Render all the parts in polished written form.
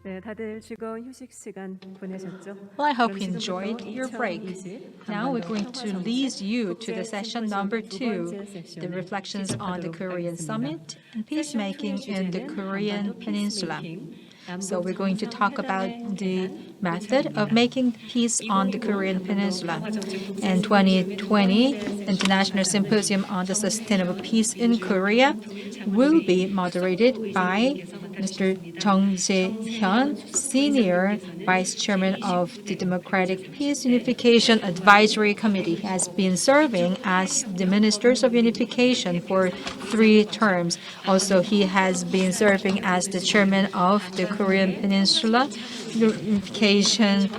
네, 다들 즐거운 휴식 시간 보내셨죠? Well, I hope 그럼 you enjoyed 지금부터 your break. 2020 Now we're 한반도 going 평화 to 정책 lead you to the 국제 session 심포지엄 number 두 2, 번째 the 세션을 reflections on the 시작하도록 Korean 하겠습니다. summit and 세션 peacemaking 2의 in the 주제는 Korean 한반도 Peninsula. Peacemaking, So 남북 we're going to talk about 정상회담에 the 대한 method of 논평입니다. making peace on the 2020 Korean 한반도 Peninsula. 평화 정책 국제 And 심포지엄의 두 번째 2020 세션의 International 가장은 Symposium on the Sustainable 정세현 Peace in Korea will be moderated by Mr. Jongseok, Senior Vice Chairman of the Democratic Peace Unification Advisory Committee. He has been serving as the Ministers of Unification for 3 terms. Also, he has been serving as the chairman of the Korean Peninsula Unification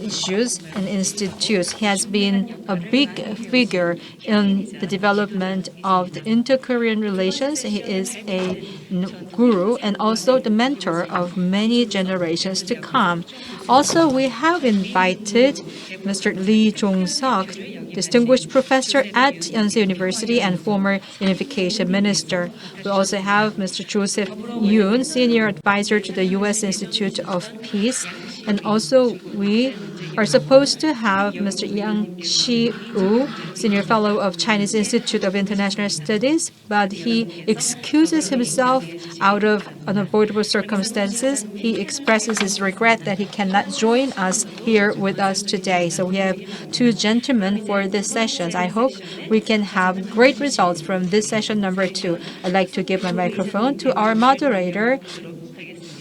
Issues and Institutes. He has been a big figure in the development of the inter-Korean relations. He is a guru and also the mentor of many generations to come. Also, we have invited Mr. Lee Jongseok, distinguished professor at Yonsei University and former Unification Minister. We also have Mr. Joseph Hyun, senior advisor to the U.S. Institute of Peace. And also, we are supposed to have Mr. Xiyu, senior fellow of Chinese Institute of International Studies, but he excuses himself out of unavoidable circumstances. He expresses his regret that he cannot join us here with us today. So we have 2 gentlemen for this session. I hope we can have great results from this session number 2. I'd like to give my microphone to our moderator,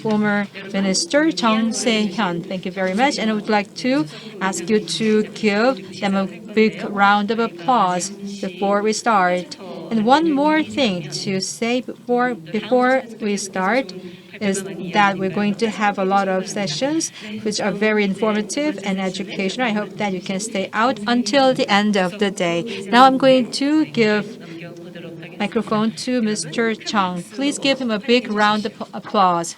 former Minister Jongseok. Thank you very much, and I would like to ask you to give them a big round of applause before we start. And one more thing to say before we start is that we're going to have a lot of sessions which are very informative and educational. I hope that you can stay out until the end of the day. Now I'm going to give microphone to Mr. Jeong. Please give him a big round of applause.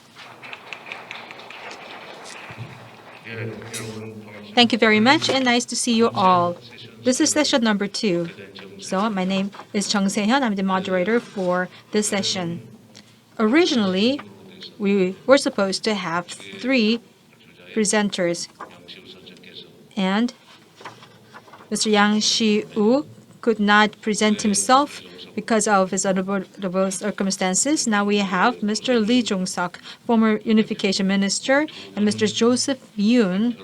Thank you very much and nice to see you all. This is session number 2. So my name is Hyun. I'm the moderator for this session. Originally, we were supposed to have 3 presenters, and Mr. Yang Xiyu could not present himself because of his unavoidable circumstances. Now we have Mr. Lee Jongseok, former Unification Minister, and Mr. Joseph Yoon,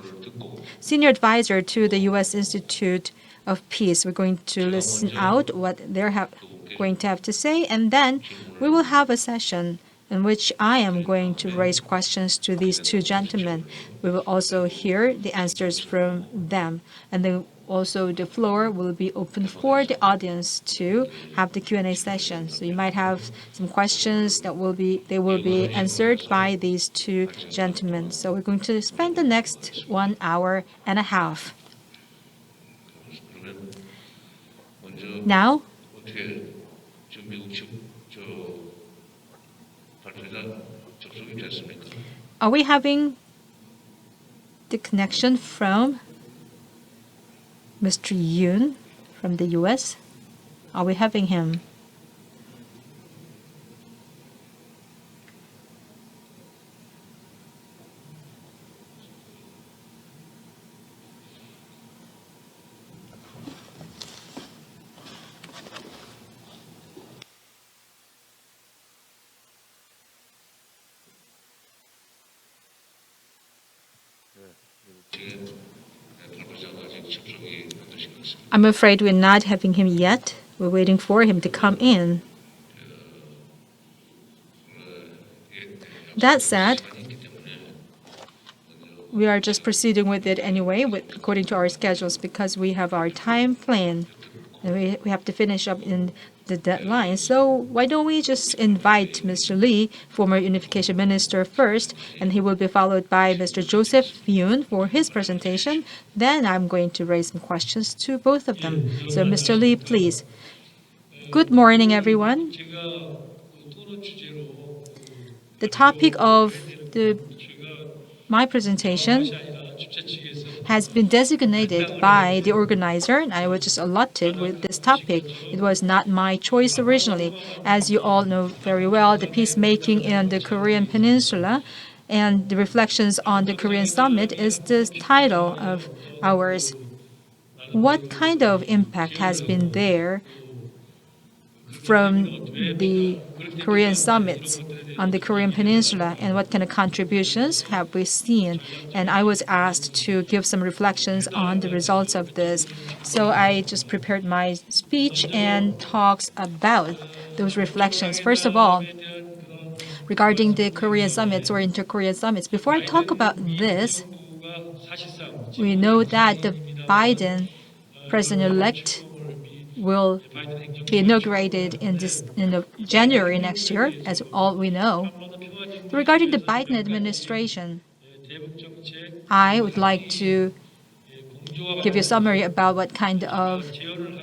senior advisor to the U.S. Institute of Peace. We're going to listen out what they're going to have to say, and then we will have a session in which I am going to raise questions to these 2 gentlemen. We will also hear the answers from them, and then also the floor will be open for the audience to have the Q&A session. So you might have some questions that will be answered by these 2 gentlemen. So we're going to spend the next 1 hour and a half. Now, are we having the connection from Mr. Yoon from the US? Are we having him? I'm afraid we're not having him yet. We're waiting for him to come in. That said, we are just proceeding with it anyway, according to our schedules, because we have our time plan, and we have to finish up in the deadline. So why don't we just invite Mr. Lee, former Unification Minister, first, and he will be followed by Mr. Joseph Yoon for his presentation. Then I'm going to raise some questions to both of them. So Mr. Lee, please. Good morning, everyone. The topic of my presentation has been designated by the organizer, and I was just allotted with this topic. It was not my choice originally. As you all know very well, the peacemaking in the Korean Peninsula And the reflections on the Korean summit is the title of ours. What kind of impact has been there from the Korean summits on the Korean Peninsula, and what kind of contributions have we seen? And I was asked to give some reflections on the results of this. So I just prepared my speech and talks about those reflections. First of all, regarding the Korean summits or inter-Korean summits, before I talk about this, we know that the Biden president-elect will be inaugurated in January next year, as all we know. Regarding the Biden administration, I would like to give you a summary about what kind of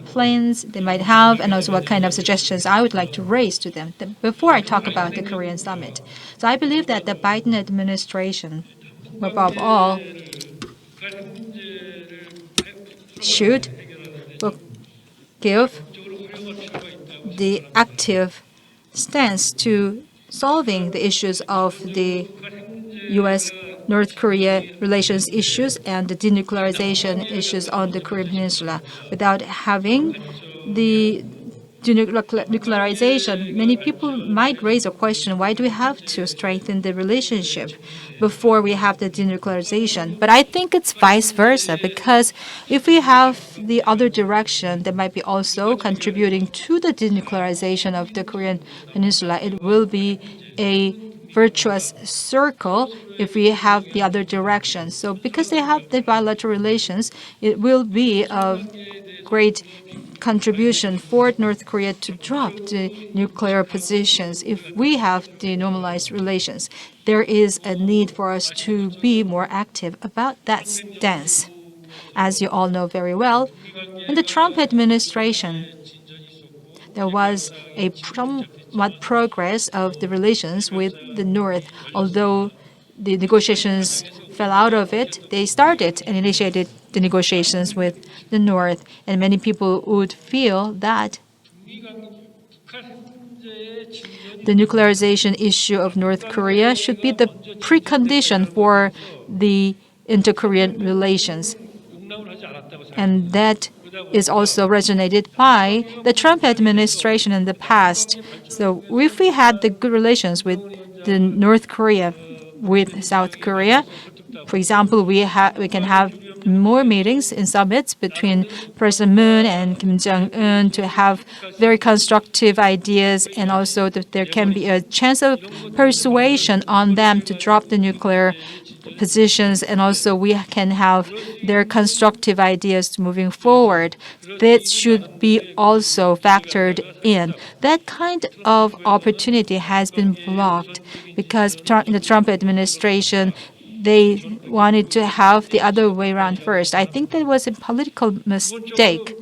plans they might have and also what kind of suggestions I would like to raise to them before I talk about the Korean summit. So I believe that the Biden administration, above all, should give the active stance to solving the issues of the U.S. North Korea relations issues and the denuclearization issues on the Korean Peninsula. Without having the denuclearization, many people might raise a question, why do we have to strengthen the relationship before we have the denuclearization? But I think it's vice versa, because if we have the other direction that might be also contributing to the denuclearization of the Korean Peninsula, it will be a virtuous circle if we have the other direction. So because they have the bilateral relations, it will be of great contribution for North Korea to drop the nuclear positions. If we have the normalized relations, there is a need for us to be more active about that stance. As you all know very well, in the Trump administration, there was a somewhat progress of the relations with the North. Although the negotiations fell out of it, they started and initiated the negotiations with the North. And many people would feel that the nuclearization issue of North Korea should be the precondition for the inter-Korean relations. And that is also resonated by the Trump administration in the past. So if we had the good relations with the North Korea, with South Korea, for example, we can have more meetings and summits between President Moon and Kim Jong-un to have very constructive ideas, and also that there can be a chance of persuasion on them to drop the nuclear positions, and also we can have their constructive ideas moving forward. That should be also factored in. That kind of opportunity has been blocked because the Trump administration, they wanted to have the other way around first. I think that was a political mistake.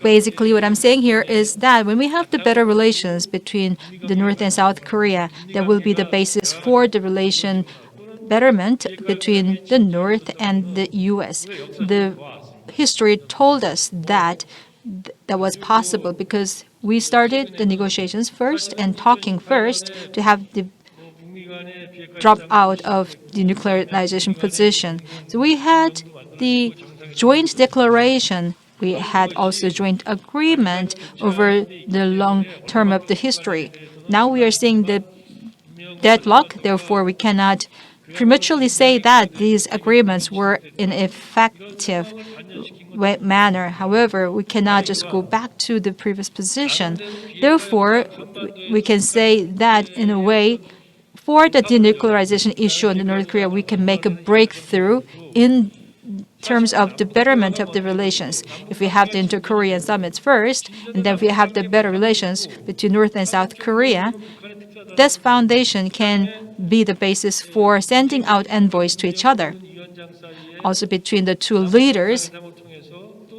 Basically, what I'm saying here is that when we have the better relations between the North and South Korea, that will be the basis for the relation betterment between the North and the U.S. The history told us that that was possible because we started the negotiations first and talking first to have the drop out of the nuclearization position. So we had the joint declaration. We had also joint agreement over the long term of the history. Now we are seeing the deadlock. Therefore, we cannot prematurely say that these agreements were in effective manner. However, we cannot just go back to the previous position. Therefore, we can say that in a way, for the denuclearization issue in North Korea, we can make a breakthrough in terms of the betterment of the relations. If we have the inter-Korean summits first, and then if we have the better relations between North and South Korea, this foundation can be the basis for sending out envoys to each other. Also between the two leaders,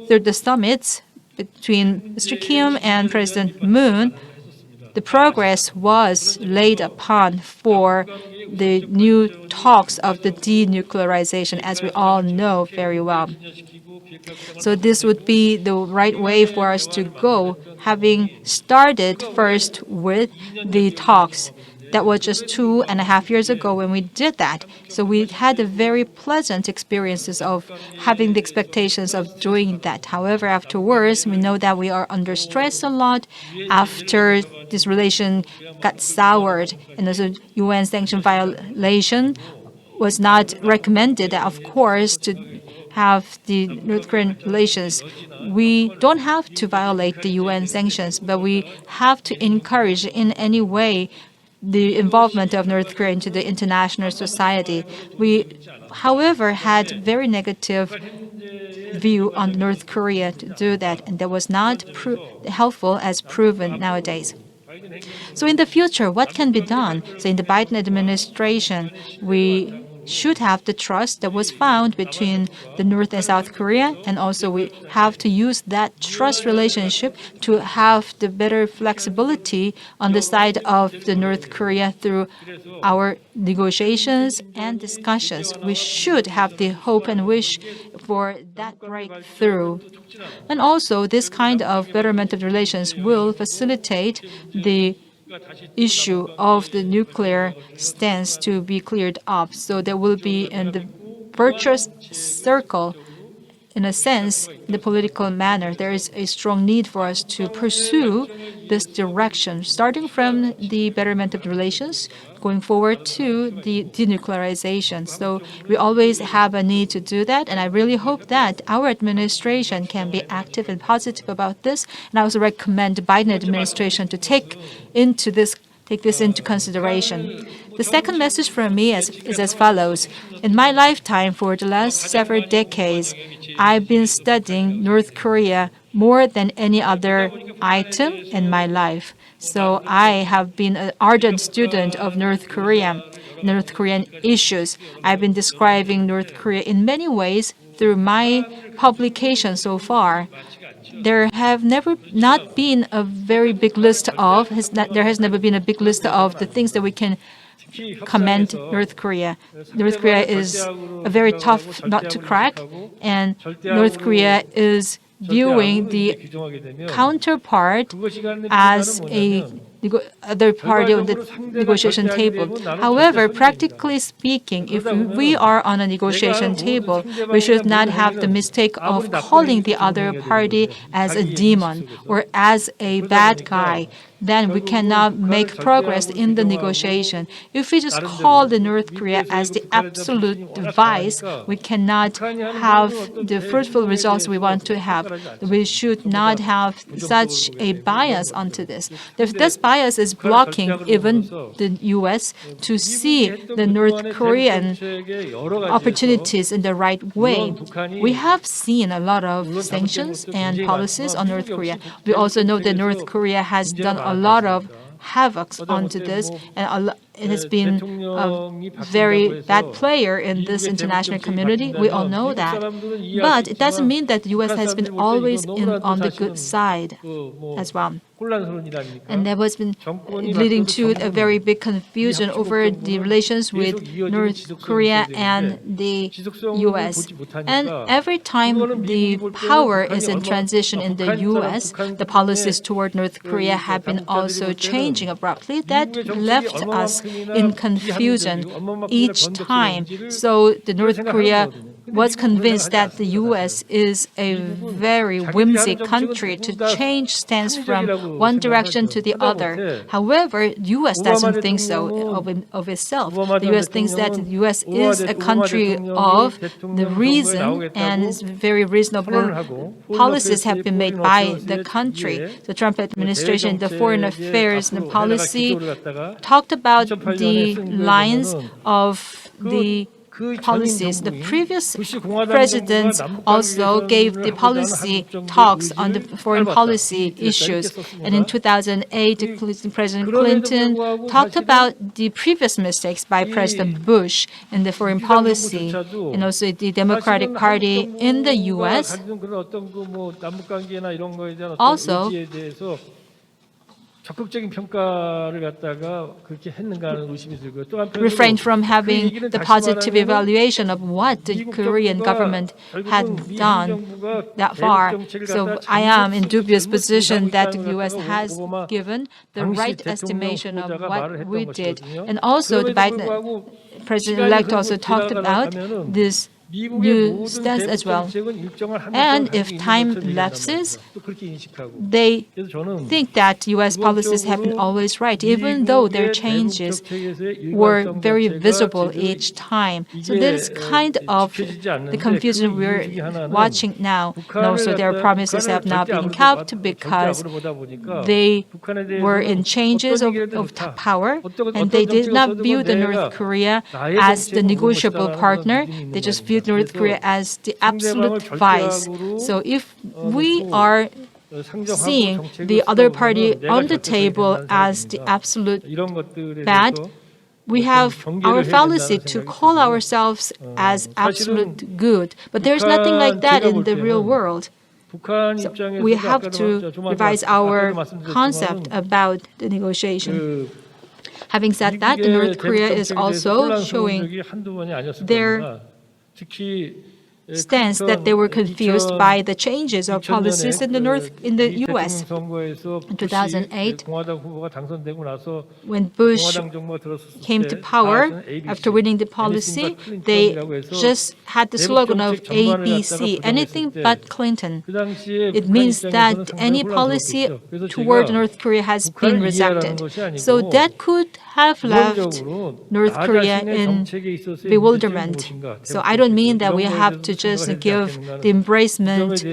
through the summits between Mr. Kim and President Moon, the progress was laid upon for the new talks of the denuclearization, as we all know very well. So this would be the right way for us to go, having started first with the talks. That was just 2.5 years ago when we did that. So we had a very pleasant experiences of having the expectations of doing that. However, afterwards, we know that we are under stress a lot after this relation got soured, and also UN sanction violation was not recommended, of course, to have the North Korean relations. We don't have to violate the UN sanctions, but we have to encourage in any way the involvement of North Korea into the international society. We, however, had very negative view on North Korea to do that, and that was not helpful as proven nowadays. So in the future, what can be done? So in the Biden administration, we should have the trust that was found between the North and South Korea, and also we have to use that trust relationship to have the better flexibility on the side of the North Korea through our negotiations and discussions. We should have the hope and wish for that breakthrough. And also, this kind of betterment of relations will facilitate the issue of the nuclear stance to be cleared up. So there will be in the virtuous circle, in a sense, in the political manner. There is a strong need for us to pursue this direction, starting from the betterment of the relations, going forward to the denuclearization. So we always have a need to do that, and I really hope that our administration can be active and positive about this. And I also recommend the Biden administration to take this into consideration. The second message from me is as follows. In my lifetime, for the last several decades, I've been studying North Korea more than any other item in my life. So I have been an ardent student of North Korean issues. I've been describing North Korea in many ways through my publication so far. There has never been a big list of the things that we can commend North Korea. North Korea is a very tough nut to crack, and North Korea is viewing the counterpart as a other party on the negotiation table. However, practically speaking, if we are on a negotiation table, we should not have the mistake of calling the other party as a demon or as a bad guy. Then we cannot make progress in the negotiation. If we just call the North Korea as the absolute device, we cannot have the fruitful results we want to have. We should not have such a bias onto this. If this bias is blocking even the U.S. to see the North Korean opportunities in the right way, we have seen a lot of sanctions and policies on North Korea. We also know that North Korea has done a lot of havoc onto this, and it has been a very bad player in this international community. We all know that. But it doesn't mean that the U.S. has been always on the good side as well. And that has been leading to a very big confusion over the relations with North Korea and the U.S. And every time the power is in transition in the U.S., the policies toward North Korea have been also changing abruptly. That left us in confusion each time. So the North Korea was convinced that the U.S. is a very whimsy country to change stance from one direction to the other. However, the U.S. doesn't think so of itself. The U.S. thinks that the U.S. is a country of the reason, and it's very reasonable policies have been made by the country. The Trump administration, the foreign affairs and policy, talked about the lines of the policies. The previous presidents also gave the policy talks on the foreign policy issues. And in 2008, President Clinton talked about the previous mistakes by President Bush in the foreign policy, and also the Democratic Party in the U.S. also 적극적인 평가를 갖다가 그렇게 했는가 하는 의심이 들고요. 또 refrained 한편으로 from 그 having 얘기는 the 다시 positive 말하면 evaluation of what the 미국 Korean 정부가 government 결국은 had 미 done 행정부가 that 대북 far. 정책을 So 갖다가 I am in 잘못 dubious 쓰고 position 잘못 that 있다는 the 걸 U.S. 갖다가 has 오바마 given the 당시 right 대통령 estimation of 후보자가 what 말을 we 했던 did. 것이거든요. And also the 그럼에도 Biden 불구하고 시간이 president-elect 흐르고 also talked about 지나가면은 this 미국의 new 모든 stance 대북 as well. 정책은 일정한 합리성을 And 가지고 if 있는 time 것처럼 얘기한단 lapses, 말이죠. 또 그렇게 인식하고. they 그래서 저는 think that U.S. policies have been 기본적으로 always right, even though their 미국의 대북 changes 정책에서의 were 일관성 very 자체가 visible 지금 each time. So 이게 that is kind of 지켜지지 the 않는데 confusion 그 we're 이유 중에 하나는 watching now. And also their promises have not been kept because they were in changes of power and they did not view the North Korea as the negotiable partner. They just viewed North Korea as the absolute vice. So if we are seeing the other party on the table as the absolute bad, we have our fallacy to call ourselves as absolute good. But there's nothing like that in the real world. So we have to revise our concept about the negotiation. Having said that, the North Korea is also showing their stance that they were confused by the changes of policies in the U.S. In 2008, when Bush came to power, after winning the policy, they just had the slogan of ABC, anything but Clinton. It means that any policy toward North Korea has been rejected. So that could have left North Korea in bewilderment. So I don't mean that we have to just give the embracement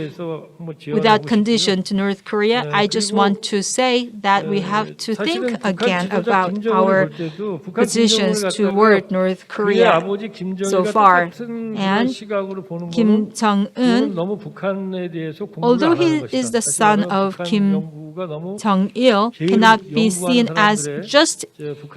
without condition to North Korea. I just want to say that we have to think again about our positions toward North Korea so far. And Kim Jong-un, although he is the son of Kim Jong-il, cannot be seen as just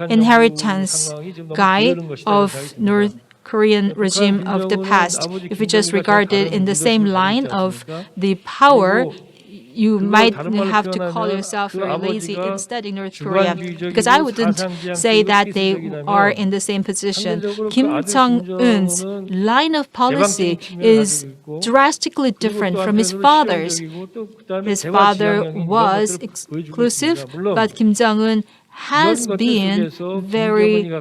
inheritance guy of North Korean regime of the past. If we just regard it in the same line of the power, you might have to call yourself very lazy in studying North Korea, because I wouldn't say that they are in the same position. Kim Jong-un's line of policy is drastically different from his father's. His father was exclusive, but Kim Jong-un has been very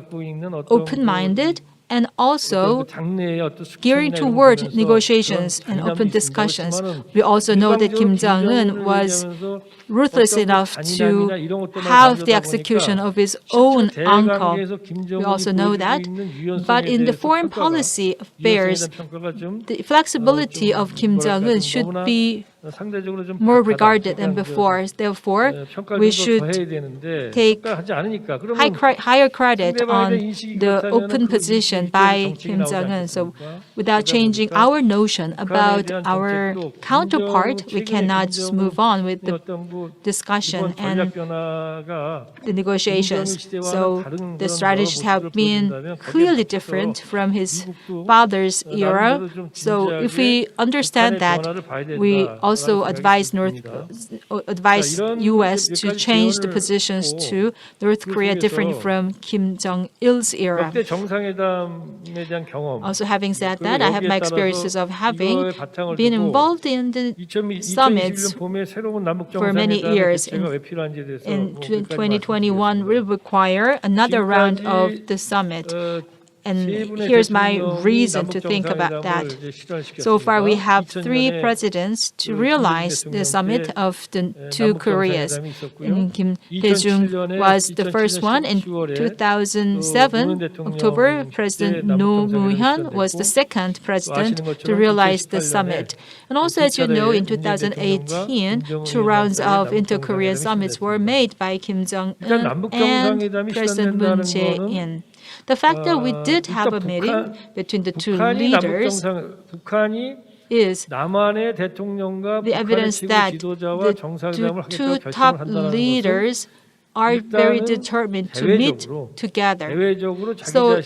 open-minded and also gearing toward negotiations and open discussions. We also know that Kim Jong-un was ruthless enough to have the execution of his own uncle. We also know that. But in the foreign policy affairs, the flexibility of Kim Jong-un should be more regarded than before. Therefore, we should take higher credit on the open position by Kim Jong-un. So without changing our notion about our counterpart, we cannot just move on with the discussion and the negotiations. So the strategies have been clearly different from his father's era. So if we understand that, we also advise U.S. to change the positions to North Korea different from Kim Jong-il's era. Also, having said that, I have my experiences of having been involved in the summits for many years. In 2021, will require another round of the summit. And here's my reason to think about that. So far, we have 3 presidents to realize the summit of the 2 Koreas. And Kim Dae-jung was the first one. In 2007, October, President Roh Moo-hyun was the second president to realize the summit. And also, as you know, in 2018, 2 rounds of inter-Korean summits were made by Kim Jong-un and President Moon Jae-in. The fact that we did have a meeting between the 2 leaders is the evidence that the 2 top leaders are very determined to meet together. So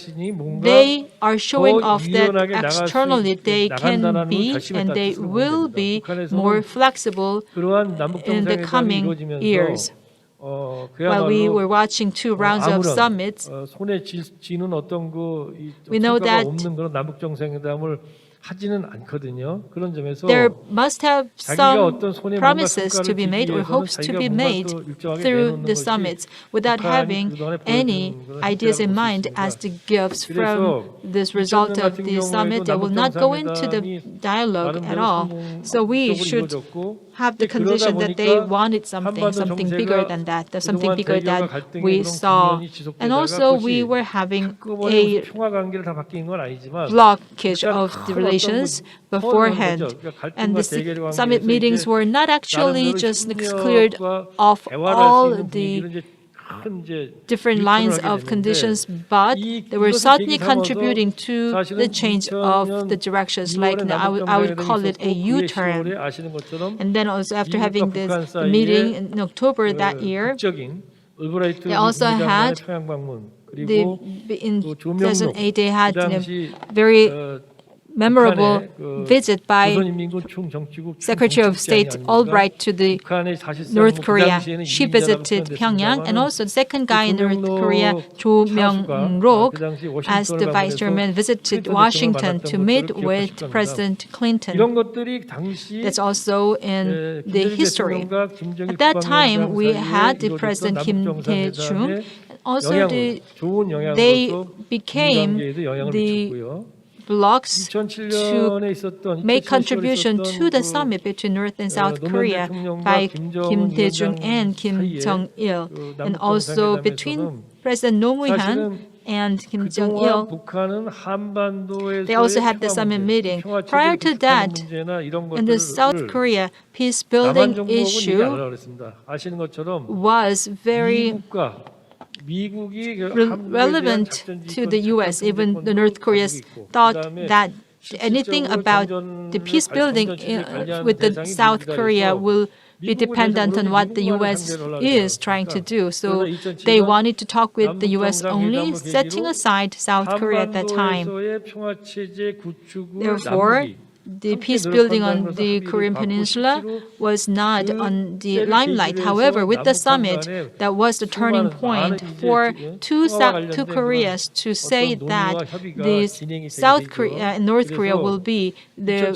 they are showing off that externally they can be and they will be more flexible in the coming years. while we were watching two rounds of 아무런 summits, 손에 쥐는 어떤 we know 성과가 that 없는 그런 남북 정상회담을 하지는 않거든요. 그런 점에서 there must have 자기가 some 어떤 손에 뭔가 promises to 성과를 be 주기 made or 위해서는 hopes to 자기가 be 뭔가 made 또 일정하게 through 내놓는 the 것이 summits without 북한이 having 그동안에 any 보여준 그런 ideas in 행태라고 볼수 mind 있습니다. as the gifts from 그래서 this result 2000년 of 같은 the summit. 경우에도 They will 남북 not go into the 정상회담이 dialogue at 나름대로 all. So we 성공적으로 should 이루어졌고 have the 그러다 condition that they 보니까 wanted something 한반도 bigger 정세가 than that, something 그동안 bigger 대결과 than 갈등의 we 그런 saw. 국면이 And 지속되다가 also we 그것이 were having 한꺼번에 a 무슨 평화 관계를 다 바뀐 건 아니지만 blockage 일단 of the 큰 어떤 relations 선언을 한 beforehand. 거죠. 그러니까 And 갈등과 the 대결 summit 관계에서 meetings 이제 were not actually 나름대로 just cleared 협력과 off 대화를 할 수 all 있는 the 분위기를 이제 큰 이제 different 유턴을 lines 하게 of 됐는데 conditions, but they were 이것을 certainly 계기 삼아서 contributing to the 사실은 change of the 2000년 directions. 6월에 Like 남북 I would 정상회담이 call it a 있었고 그해 U-turn. 10월에 아시는 것처럼 And then also after 미국과 having 북한 the meeting 사이에 in October that year, 극적인 올브라이트 they also 국무장관의 had 평양 방문 그리고 in 또 조명록 2008 they had 그 당시 very memorable 북한의 그 visit by 조선인민군 총정치국 Secretary of State Albright to the 북한의 사실상 North 그 Korea. 당시에는 She 이민자라고 visited Pyongyang, and 표현됐습니다마는 also the second guy in North 조명록 Korea, 차수가 Myung-rok, 그 당시 as the 워싱턴을 vice chairman, 방문해서 visited 클린턴 Washington 대통령을 to 만났던 meet 것들을 with 기억하실 겁니다. President Clinton. 이런 것들이 당시 That's also in the 김정일 history. 대통령과 김정일 At that time, 국방위원장 we 사이에 had the 이루어졌던 President 남북 Kim 정상회담의 Dae-jung. Also, 영향으로 좋은 they 영향으로서 became 국민관계에도 영향을 the 미쳤고요. blocks to 2007년에 있었던 make contribution to the 그 summit between North and South 노무현 Korea 대통령과 by 김정은 Kim Dae-jung and Kim 사이에 Jong-il, 그 and 남북 also 정상회담에서는 between President Roh Moo-hyun 사실은 and Kim 그동안 Jong-il. 북한은 한반도에서의 They also had the 평화 summit 문제, meeting. 평화 Prior to 체제를 구축하는 that, 문제나 이런 in the South 것들을 Korea peace 남한 building 정부하고는 얘기 안 issue 하려고 그랬습니다. 아시는 것처럼 was very 미국이 relevant to the U.S. Even the North Korea thought that anything about the peace building with the South Korea will be dependent on what the U.S. is trying to do. So they wanted to talk with the U.S. only, setting aside South Korea at that time. Therefore, the peace building on the Korean Peninsula was not on the limelight. However, with the summit, that was the turning point for two Koreas to say that the South Korea and North Korea will be the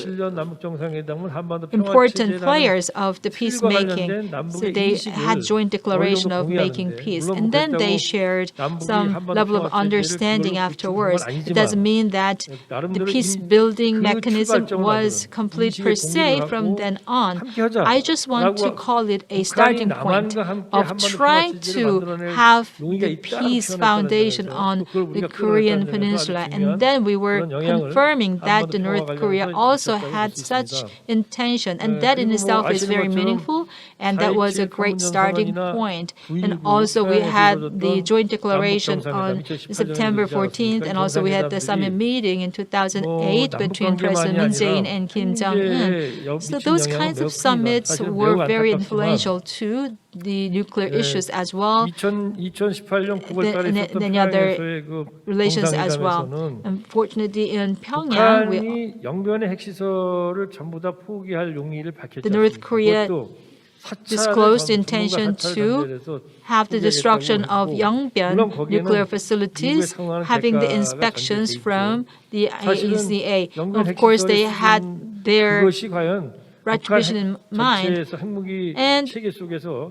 important players of the peacemaking. So they had joint declaration of making peace, and then they shared some level of understanding afterwards. It doesn't mean that the peace building mechanism was complete per se from then on. I just want to call it a starting point of trying to have the peace foundation on the Korean Peninsula. And then we were confirming that the North Korea also had such intention. And that in itself is very meaningful. And that was a great starting point. And also we had the joint declaration on September 14th. And also we had the summit meeting in 2008 between President Moon Jae-in and Kim Jong-un. So those kinds of summits were very influential to the nuclear issues as well, and other relations as well. Unfortunately, in Pyongyang, the North Korea disclosed intention to have the destruction of Yongbyon nuclear facilities, having the inspections from the IAEA. Of course, they had their retribution in mind. And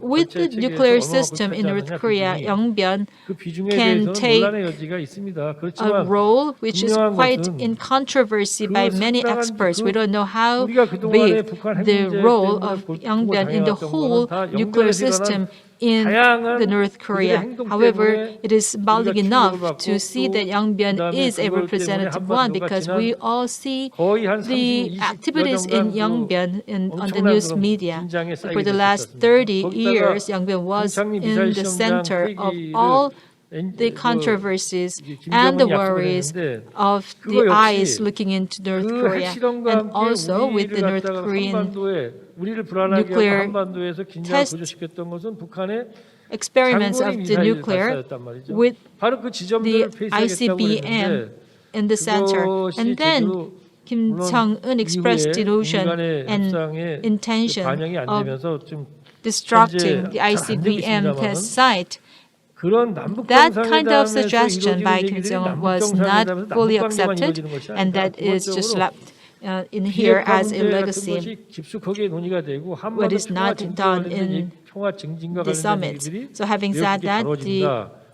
with the nuclear system in North Korea, Yongbyon can take a role which is quite in controversy by many experts. We don't know how big the role of Yongbyon in the whole nuclear system in the North Korea. However, it is symbolic enough to see that Yongbyon is a representative one, because we all see the activities in Yongbyon on the news media. For the last 30 years, Yongbyon was in the center of all the controversies and the worries of the eyes looking into North Korea, and also with the North Korean nuclear test experiments of the nuclear with the ICBM in the center. And then Kim Jong-un expressed delusion and intention of disrupting the ICBM test site. That kind of suggestion by Kim Jong was not fully accepted, and that is just left in here as a legacy. What is not done in the summit. So having said that,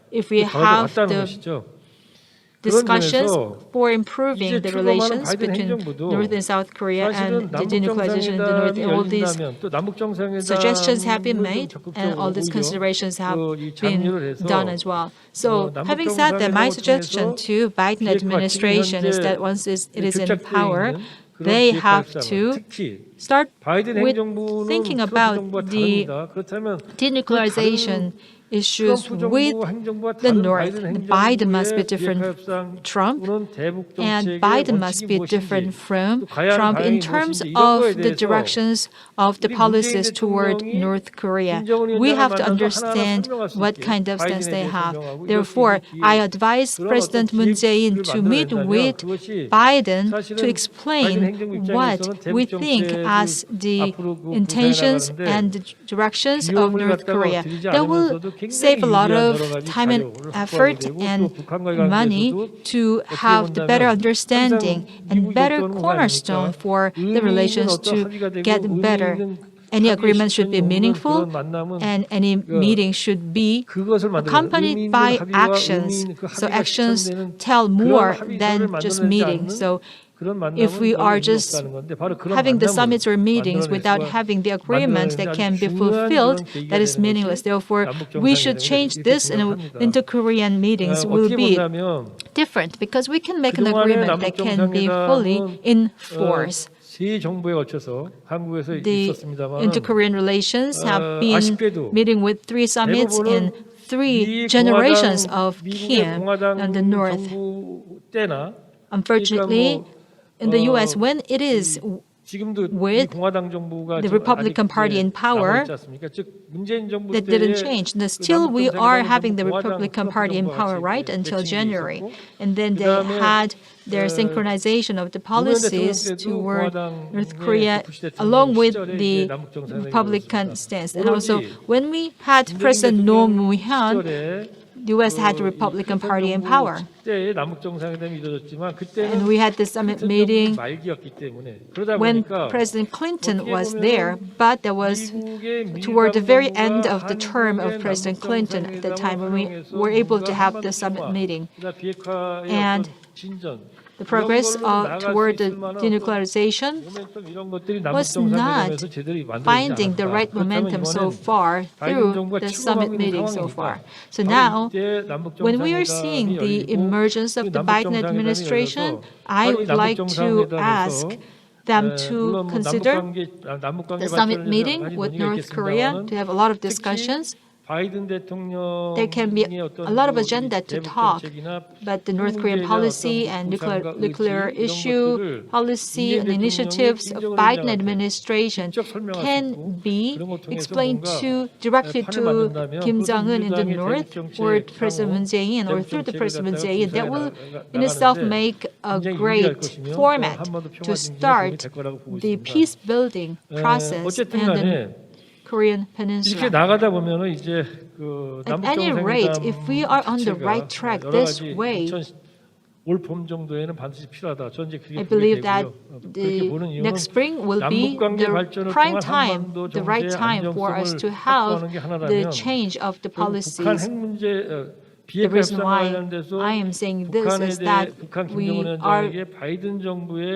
if we have the discussions for improving the relations between North and South Korea and the denuclearization in the North, and all these suggestions have been made and all these considerations have been done as well. So having said that, my suggestion to Biden administration is that once it is in power, they have to start with thinking about the denuclearization issues with the North. Biden must be different from Trump, and Biden must be different from Trump in terms of the directions of the policies toward North Korea. We have to understand what kind of stance they have. Therefore, I advise President Moon Jae-in to meet with Biden to explain what we think as the intentions and the directions of North Korea. That will save a lot of time and effort and money to have the better understanding and better cornerstone for the relations to get better. Any agreement should be meaningful, and any meeting should be accompanied by actions. So actions tell more than just meetings. So if we are just having the summits or meetings without having the agreement that can be fulfilled, that is meaningless. Therefore, we should change this, and inter-Korean meetings will be different because we can make an agreement that can be fully in force. The inter-Korean relations have been meeting with 3 summits in 3 generations of Kim and the North. Unfortunately, in the U.S., when it is with the Republican Party in power, that didn't change. Still, we are having the Republican Party in power, right, until January. And then they had their synchronization of the policies toward North Korea along with the Republican stance. And also, when we had President Roh Moo-hyun, the U.S. had the Republican Party in power. And we had the summit meeting when President Clinton was there, but that was toward the very end of the term of President Clinton at the time when we were able to have the summit meeting. And the progress toward the denuclearization was not finding the right momentum so far through the summit meeting so far. So now, when we are seeing the emergence of the Biden administration, I would like to ask them to consider the summit meeting with North Korea to have a lot of discussions. There can be a lot of agenda to talk, but the North Korean policy and nuclear issue policy and initiatives of Biden administration can be explained directly to Kim Jong-un in the North or President Moon Jae-in or through the President Moon Jae-in. That will in itself make a great format to start the peace-building process in the Korean Peninsula. At any rate, if we are on the right track this way, I believe that the next spring will be the prime time, the right time for us to have the change of the policies. The reason why I am saying this is that we are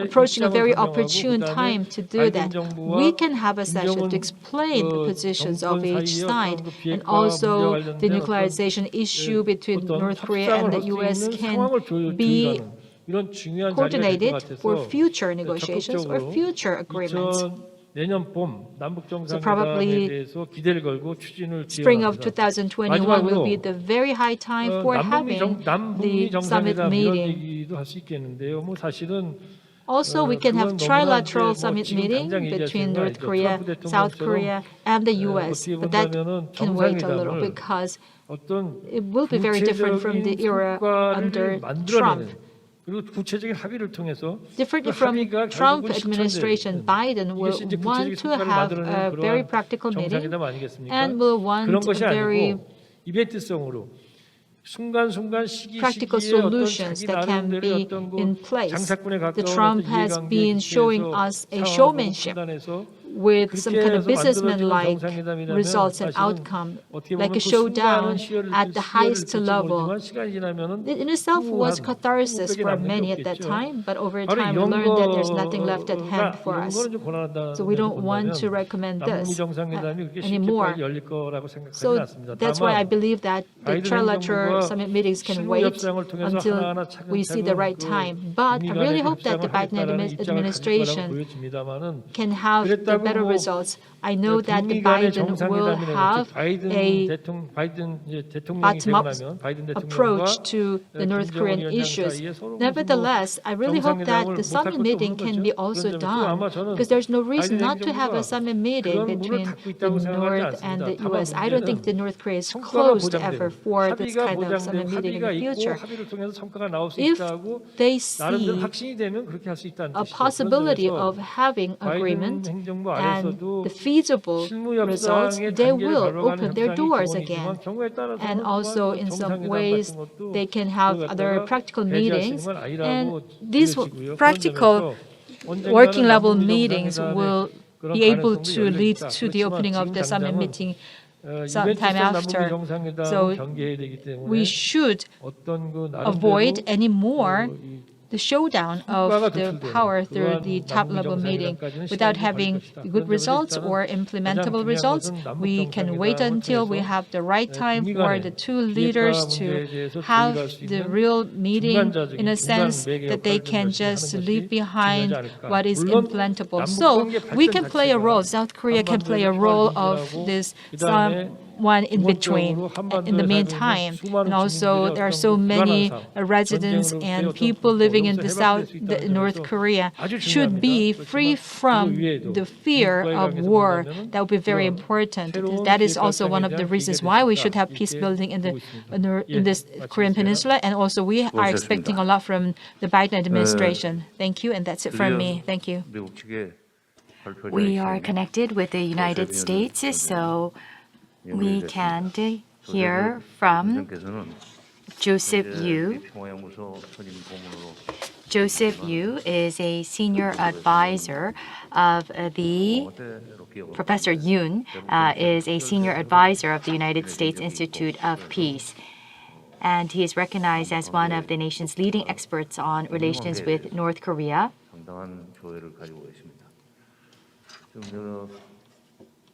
approaching a very opportune time to do that. We can have a session to explain the positions of each side, and also the nuclearization issue between North Korea and the U.S. can be coordinated for future negotiations or future agreements. So probably spring of 2021 will be the very high time for having the summit meeting. Also, we can have trilateral summit meeting between North Korea, South Korea, and the U.S., but that can wait a little because it will be very different from the era under Trump. 그리고 구체적인 합의를 통해서 differently 그 from 합의가 Trump 결국은 administration, 실천되는 Biden 이게 will 이제 want 구체적인 to 성과를 have 만들어내는 a very 그러한 practical meeting 정상회담 아니겠습니까? and will 그런 want 것이 very 아니고 이벤트성으로 순간순간 practical 시기에 어떤 solutions 자기 that can 나름대로의 be 어떤 그 in place. 장사꾼에 The 가까운 Trump 어떤 has 이해관계 been showing 기초에서 us a 상황을 보고 showmanship 판단해서 with some kind of 그렇게 해서 만들어지는 businessman-like 정상회담이라면 results and 사실은 outcome, 어떻게 like 보면 a 그 순간은 showdown at the highest 시효를 level. 모르지만 시간이 지나면은 It in itself was 후한 catharsis 후백이 for 남는 게 many at that 없겠죠. time, but over 바로 time we 이런 learned that there's nothing left at hand for 이런 us. 거는 좀 권한한다는 So we 데서 don't want to 본다면 recommend 남북미 this 정상회담이 그렇게 쉽게 anymore. 빨리 열릴 거라고 생각하지는 So 않습니다. that's why I 다만 believe that the 바이든 trilateral 행정부가 summit meetings can 실무 wait 협상을 통해서 until 하나하나 we see the 차근차근 right 그 time. But I 북미 really 간의 hope that the 협상을 Biden 하겠다라는 입장을 가질 거라고 administration 보여집니다만은 can have the 그랬다고 better 뭐 results. I know that the 북미 간의 Biden will 정상회담이라는 have 즉 바이든 a 대통령이 되고 bottom-up 나면 바이든 대통령과 approach to the North 김정은 Korean 위원장 issues. 사이에 서로 무슨 뭐 Nevertheless, I really hope that 정상회담을 the 못할 summit 것도 meeting 없는 can 거죠. be 그런 also 점에서 done 아마 저는 because there's no reason 바이든 not to have a 행정부가 summit meeting 그런 문을 between 닫고 the 있다고 생각하지 North and 않습니다. the 다만 U.S. I don't think 문제는 the North Korea is 성과가 closed ever 보장되는 for this 합의가 kind of summit 보장되고 meeting in 합의가 the 있고 future. 합의를 통해서 성과가 나올 수 If 있다고 they 나름대로 see 확신이 되면 그렇게 할 수 있다는 a 뜻이죠. 그런 possibility 점에서 of having 바이든 agreement 행정부 and 안에서도 the feasible 실무 results, 협상의 they 단계를 will 밟아가는 open their 협상이 doors again. 기본이지만 경우에 And 따라서는 also 또한 in some 정상회담 ways 같은 것도 they can 그걸 have other 갖다가 practical 배제할 수 있는 meetings, 건 and 아니라고 these 보여지고요. 그런 practical 점에서 working 언젠가는 level 남북미 meetings 정상회담의 will 그런 be able 가능성도 to 열려 lead 있다. to the 그렇지만 opening of 지금 the summit 당장은 meeting sometime 이벤트성 남북미 after. 정상회담은 So 경계해야 되기 때문에 we should 어떤 그 avoid 나름대로 any more 이 the showdown 성과가 of the 도출되는 power through the 그러한 top 남북미 level meeting 정상회담까지는 without 시간이 좀 걸릴 having 것이다. good 그런 점에서 results 일단은 or 가장 implementable 중요한 results. 것은 남북 We can wait 정상회담을 until we 통해서 have the right time 북미 for 간의 the two 비핵화 leaders 문제에 to 대해서 have 조율할 수 the 있는 real meeting in a 중간 sense 매개 that they 역할을 좀 can 열심히 하는 just 것이 leave 중요하지 behind 않을까. what is 물론 implantable. 남북 So 관계 we 발전 can play a role, 자체가 South Korea can play a 한반도에서 role 평화를 of 유지하고 this 그다음에 one in between 기본적으로 in the 한반도에 살고 있는 meantime. 수많은 And also 주민들의 there are 어떤 so 그 불안한 many 삶, residents 전쟁으로부터의 and 어떤 people living in 어려움에서 the 해방될 수 the 있다는 North 점에서 Korea 아주 should 중요합니다. be free 그렇지만 from 그 외에도 the fear 미국과의 of 관계에서 war. 본다면은 That would be very 그런 important. 새로운 That is 비핵화 also one 협상에 of the 대한 reasons 계기가 why we 될 should 수 have 있다. peace 이렇게 building in 보고 있습니다. in this Korean 마치겠습니다. Peninsula. And also we are expecting a lot from the Biden administration. Thank you, and that's it from me. Thank you. 미국 측의 발표자이신 We are connected with the United States, so we can hear from 선생님께서는 Joseph Yu. 평화연구소 선임 고문으로 Joseph Yu is a senior advisor of the 때로 기억을 Professor Hyun is a senior advisor of the United States Institute of Peace. And he is recognized as one of the nation's leading experts on relations with North Korea. 상당한 조회를 가지고 계십니다. 좀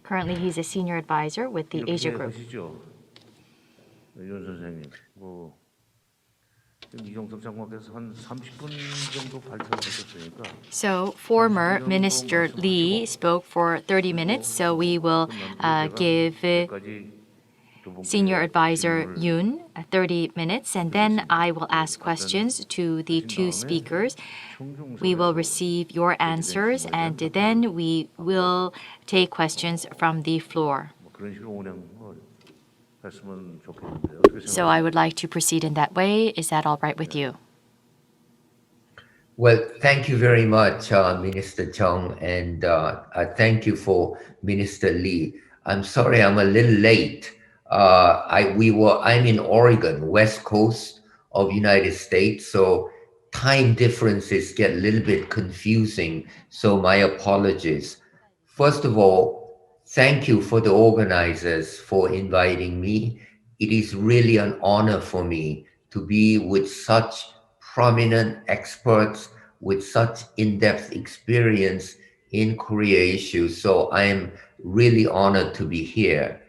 Currently, he's a senior advisor with the Asia 이렇게 Group. 하시죠, 윤 선생님. 지금 이종석 장관께서 한 30분 정도 발표를 하셨으니까 So, former Minister Lee spoke for 30 minutes, so we will give 까지 두 분께 Senior Advisor 질문을 Yoon 30 minutes, and then I will ask questions to the two speakers. We will receive your answers, and then we will take questions from the floor. 뭐 그런 식으로 운영했으면 좋겠는데 어떻게 So 생각하세요? I would like to proceed in that way. Is that all right with you? Well, thank you very much, Minister Jeong, and thank you for Minister Lee. I'm sorry I'm a little late. I'm in Oregon, West Coast of United States, so time differences get a little bit confusing. So my apologies. First of all, thank you for the organizers for inviting me. It is really an honor for me to be with such prominent experts with such in-depth experience in Korea issues. So I am really honored to be here.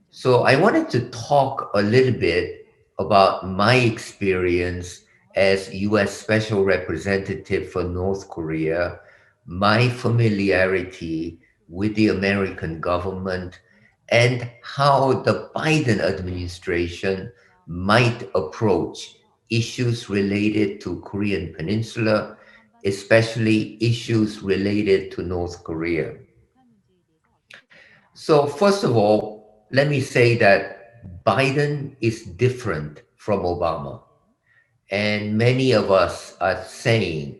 So I wanted to talk a little bit about my experience as U.S. Special Representative for North Korea, my familiarity with the American government, and how the Biden administration might approach issues related to Korean Peninsula, especially issues related to North Korea. So first of all, let me say that Biden is different from Obama. And many of us are saying,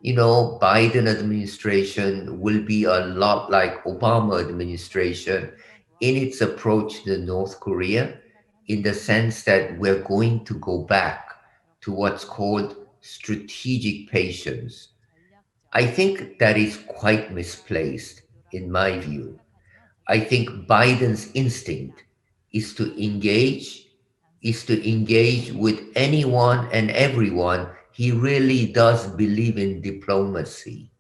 you know, Biden administration will be a lot like Obama administration in its approach to North Korea, in the sense that we're going to go back to what's called strategic patience. I think that is quite misplaced in my view. I think Biden's instinct is to engage, is to engage with anyone and everyone. He really does believe in diplomacy.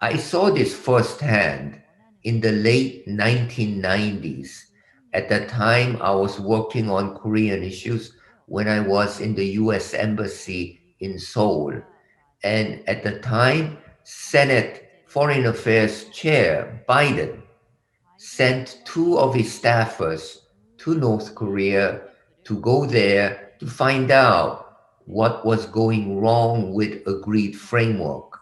I saw this firsthand in the late 1990s. At the time, I was working on Korean issues when I was in the US Embassy in Seoul. And at the time, Senate Foreign Affairs Chair Biden sent two of his staffers to North Korea to go there to find out what was going wrong with agreed framework.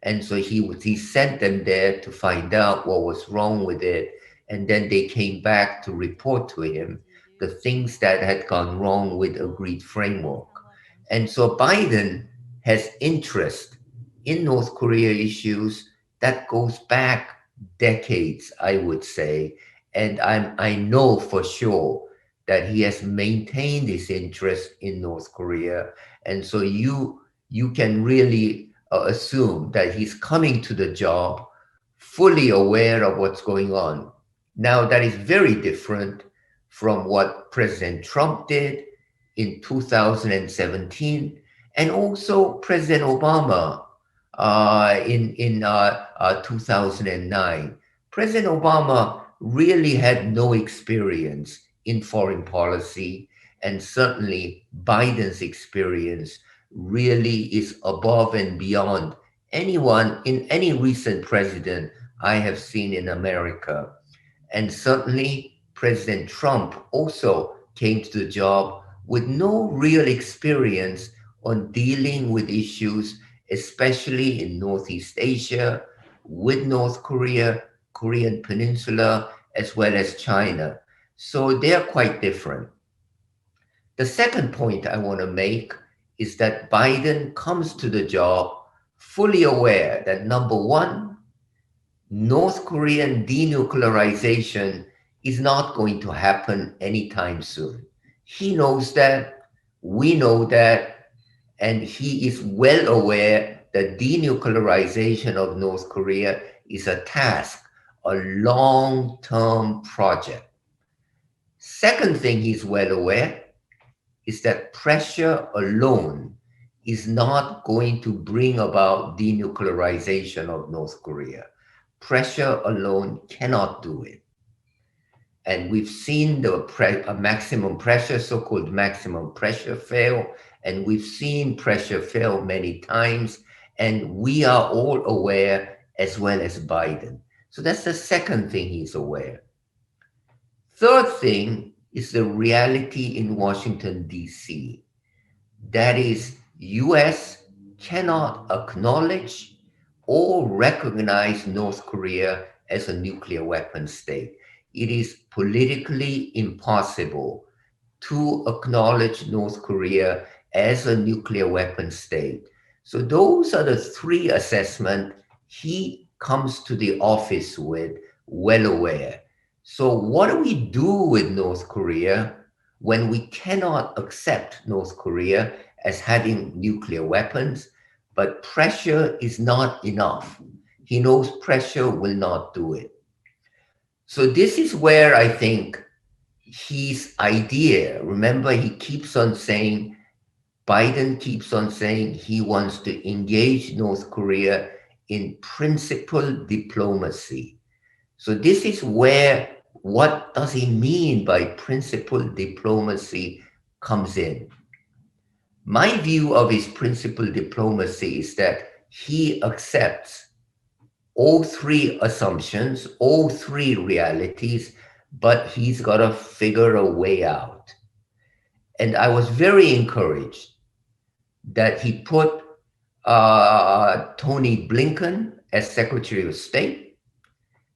And so he sent them there to find out what was wrong with it. And then they came back to report to him the things that had gone wrong with agreed framework. And so Biden has interest in North Korea issues that goes back decades, I would say. And I know for sure that he has maintained his interest in North Korea. And so you can really assume that he's coming to the job fully aware of what's going on. Now, that is very different from what President Trump did in 2017, and also President Obama in 2009. President Obama really had no experience in foreign policy, and certainly Biden's experience really is above and beyond anyone in any recent president I have seen in America. And certainly President Trump also came to the job with no real experience on dealing with issues, especially in Northeast Asia, with North Korea, Korean Peninsula, as well as China. So they're quite different. The second point I want to make is that Biden comes to the job fully aware that, number one, North Korean denuclearization is not going to happen anytime soon. He knows that, we know that, and he is well aware that denuclearization of North Korea is a task, a long-term project. Second thing he's well aware is that pressure alone is not going to bring about denuclearization of North Korea. Pressure alone cannot do it. And we've seen the maximum pressure, so-called maximum pressure fail, and we've seen pressure fail many times, and we are all aware, as well as Biden. So that's the second thing he's aware. Third thing is the reality in Washington, D.C. That is, US cannot acknowledge or recognize North Korea as a nuclear weapon state. It is politically impossible to acknowledge North Korea as a nuclear weapon state. So those are the three assessments he comes to the office with, well aware. So what do we do with North Korea when we cannot accept North Korea as having nuclear weapons, but pressure is not enough? He knows pressure will not do it. So this is where I think his idea, remember, he keeps on saying, Biden keeps on saying he wants to engage North Korea in principled diplomacy. So this is where, what does he mean by principled diplomacy comes in. My view of his principled diplomacy is that he accepts all three assumptions, all three realities, but he's got to figure a way out. And I was very encouraged that he put Tony Blinken as Secretary of State,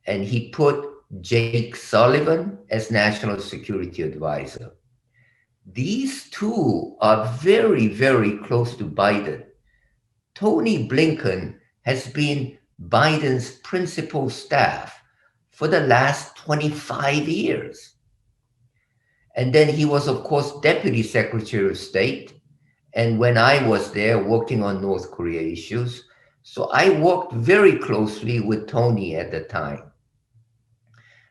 and he put Jake Sullivan as National Security Advisor. these two are very, very close to Biden. Tony Blinken has been Biden's principal staff for the last 25 years. And then he was, of course, Deputy Secretary of State. And when I was there working on North Korea issues, so I worked very closely with Tony at the time.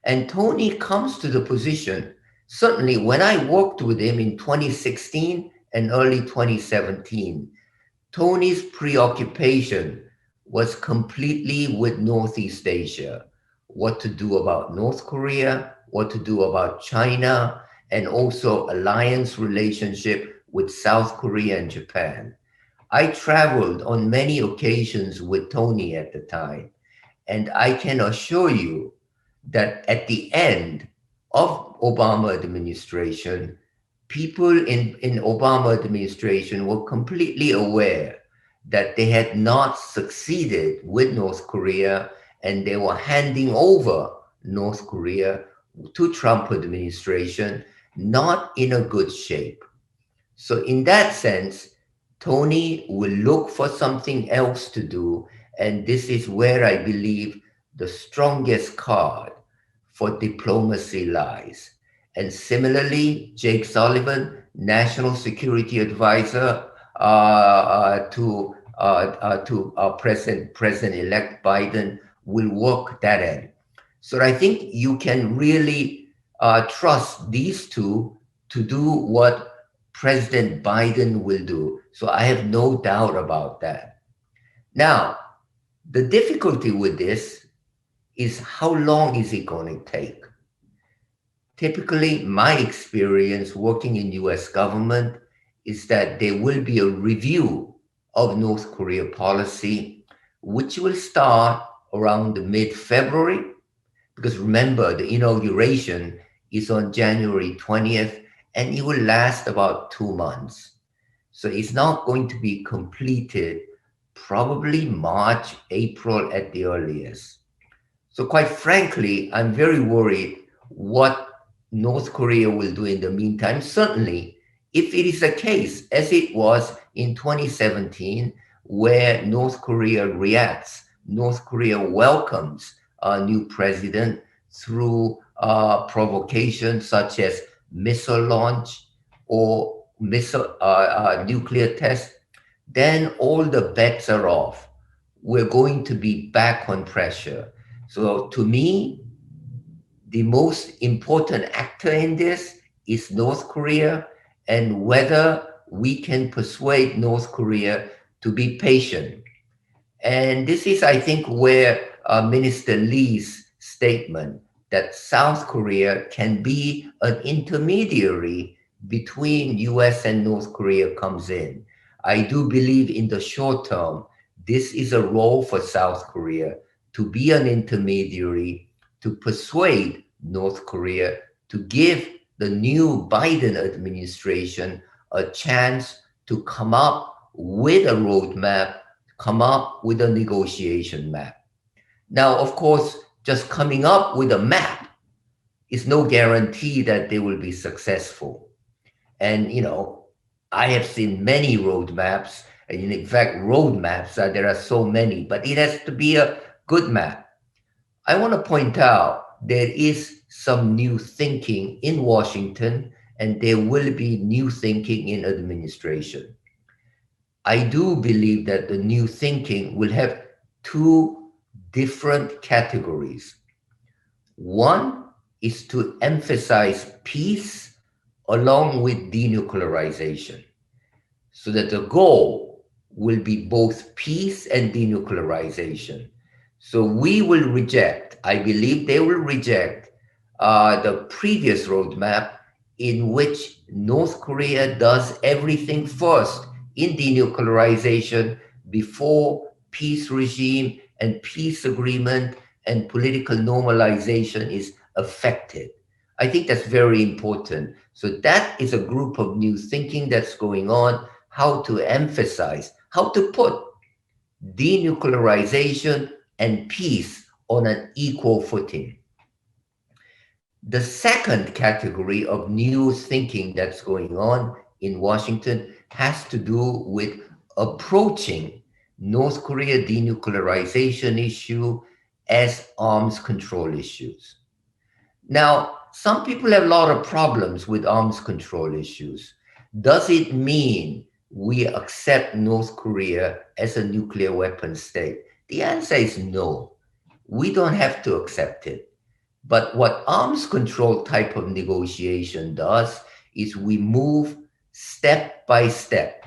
And Tony comes to the position, certainly when I worked with him in 2016 and early 2017, Tony's preoccupation was completely with Northeast Asia, what to do about North Korea, what to do about China, and also alliance relationship with South Korea and Japan. I traveled on many occasions with Tony at the time, and I can assure you that at the end of Obama administration, people in Obama administration were completely aware that they had not succeeded with North Korea, and they were handing over North Korea to Trump administration, not in a good shape. So in that sense, Tony will look for something else to do, and this is where I believe the strongest card for diplomacy lies. And similarly, Jake Sullivan, National Security Advisor to President-elect Biden, will work that end. So I think you can really trust these two to do what President Biden will do. So I have no doubt about that. Now, the difficulty with this is how long is it going to take? Typically, my experience working in US government is that there will be a review of North Korea policy, which will start around mid-February, because remember, the inauguration is on January 20th, and it will last about 2 months. So it's not going to be completed probably March, April at the earliest. So quite frankly, I'm very worried what North Korea will do in the meantime. Certainly, if it is a case, as it was in 2017, where North Korea reacts, North Korea welcomes a new president through provocation such as missile launch or missile nuclear test, then all the bets are off. We're going to be back on pressure. So to me, the most important actor in this is North Korea, and whether we can persuade North Korea to be patient. And this is, I think, where Minister Lee's statement that South Korea can be an intermediary between US and North Korea comes in. I do believe in the short term, this is a role for South Korea to be an intermediary, to persuade North Korea to give the new Biden administration a chance to come up with a roadmap, come up with a negotiation map. Now, of course, just coming up with a map is no guarantee that they will be successful. And, you know, I have seen many roadmaps, and in fact, roadmaps, there are so many, but it has to be a good map. I want to point out there is some new thinking in Washington, and there will be new thinking in administration. I do believe that the new thinking will have two different categories. One is to emphasize peace along with denuclearization, so that the goal will be both peace and denuclearization. So we will reject, I believe they will reject the previous roadmap in which North Korea does everything first in denuclearization before peace regime and peace agreement and political normalization is affected. I think that's very important. So that is a group of new thinking that's going on, how to emphasize, how to put denuclearization and peace on an equal footing. The second category of new thinking that's going on in Washington has to do with approaching North Korea denuclearization issue as arms control issues. Now, some people have a lot of problems with arms control issues. Does it mean we accept North Korea as a nuclear weapon state? The answer is no. We don't have to accept it. But what arms control type of negotiation does is we move step by step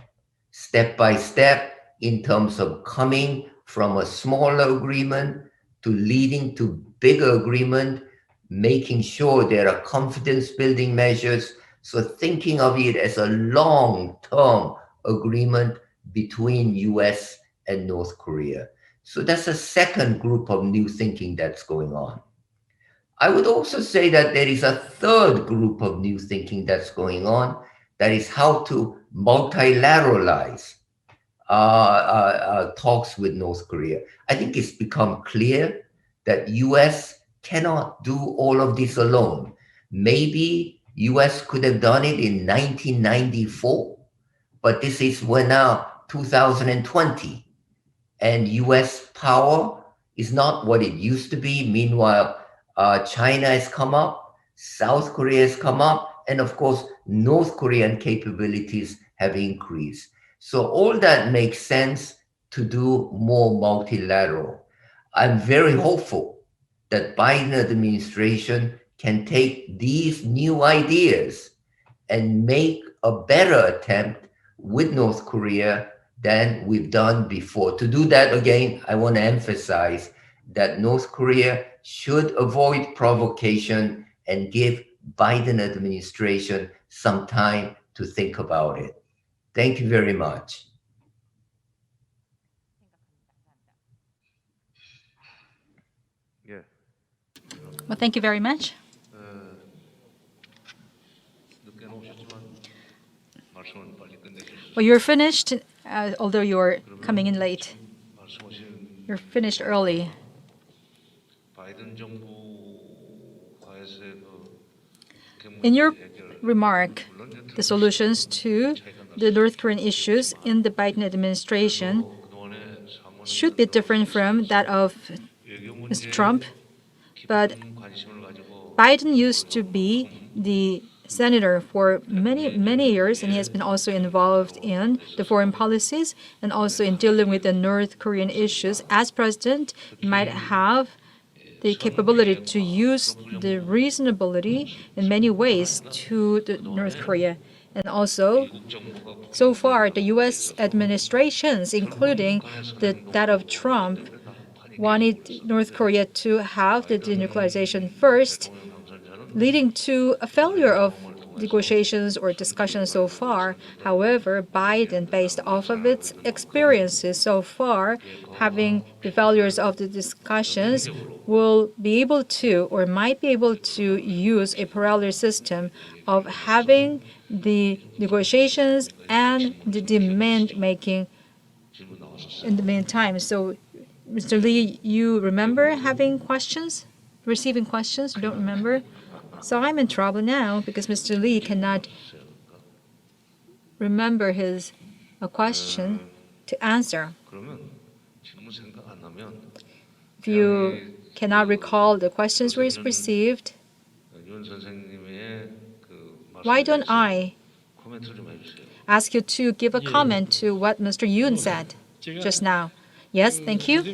in terms of coming from a smaller agreement to leading to bigger agreement, making sure there are confidence building measures. So thinking of it as a long-term agreement between US and North Korea. So that's a second group of new thinking that's going on. I would also say that there is a third group of new thinking that's going on, that is how to multilateralize talks with North Korea. I think it's become clear that US cannot do all of this alone. Maybe US could have done it in 1994, but this is when now 2020, and US power is not what it used to be. Meanwhile, China has come up, South Korea has come up, and of course, North Korean capabilities have increased. So all that makes sense to do more multilateral. I'm very hopeful that Biden administration can take these new ideas and make a better attempt with North Korea than we've done before. To do that, again, I want to emphasize that North Korea should avoid provocation and give Biden administration some time to think about it. Thank you very much. 예. Well, thank you very much. 늦게는 오셨지만 말씀은 빨리 끝내주시죠. Well, you're finished, although you're coming in late. 말씀하신 You're finished early. 바이든 정부와에서의 In your 해결 remark, the solutions to the North Korean issues in the Biden administration 그동안에 사모님 should be different from that of Mr. Trump. But 관심을 가지고 Biden used to be the senator for many years, and he has been also involved in the foreign policies and also in dealing with the North Korean issues. As president, he might have the capability to use the reasonability in many ways to the North Korea. And also, so far, the U.S. administrations, including that of Trump, wanted North Korea to have the denuclearization first, leading to a failure of negotiations or discussions so far. However, Biden, based off of its experiences so far, having the failures of the discussions, will be able to or might be able to use a parallel system of having the negotiations and the demand making in the meantime. So, Mr. Lee, you remember having questions? Receiving questions? You don't remember? So I'm in trouble now because Mr. Lee cannot remember his question to answer. 그러면 질문 생각 안 나면 If you cannot recall the questions we received, 윤 선생님의 why don't I 코멘트를 좀 해주세요. ask you to give a comment to what Mr. Yoon said just now? Yes, thank you.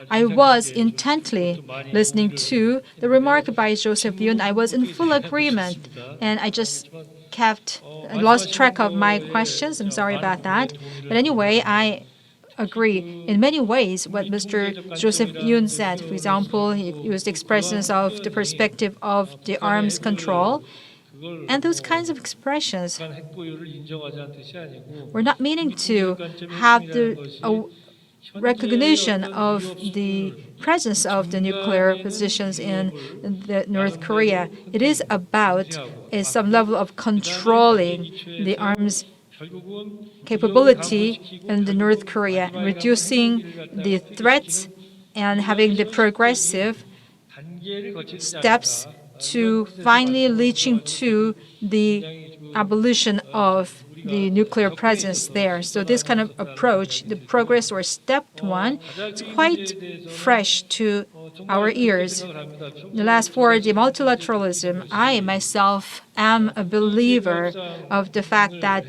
I was intently listening to the remark by Joseph Hyun. I was in full agreement, and I just lost track of my questions. I'm sorry about that. But anyway, I agree in many ways what Mr. Joseph Hyun said. For example, he used expressions of the perspective of the arms control. And those kinds of expressions were not meaning to have the recognition of the presence of the nuclear positions in North Korea. It is about some level of controlling the arms capability in the North Korea, reducing the threats and having the progressive 단계를 거치지 steps 않을까. to finally reaching to the abolition of the nuclear presence there. So this kind of approach, the progress or step one, is quite fresh to our ears. As for the multilateralism, I myself am a believer of the fact that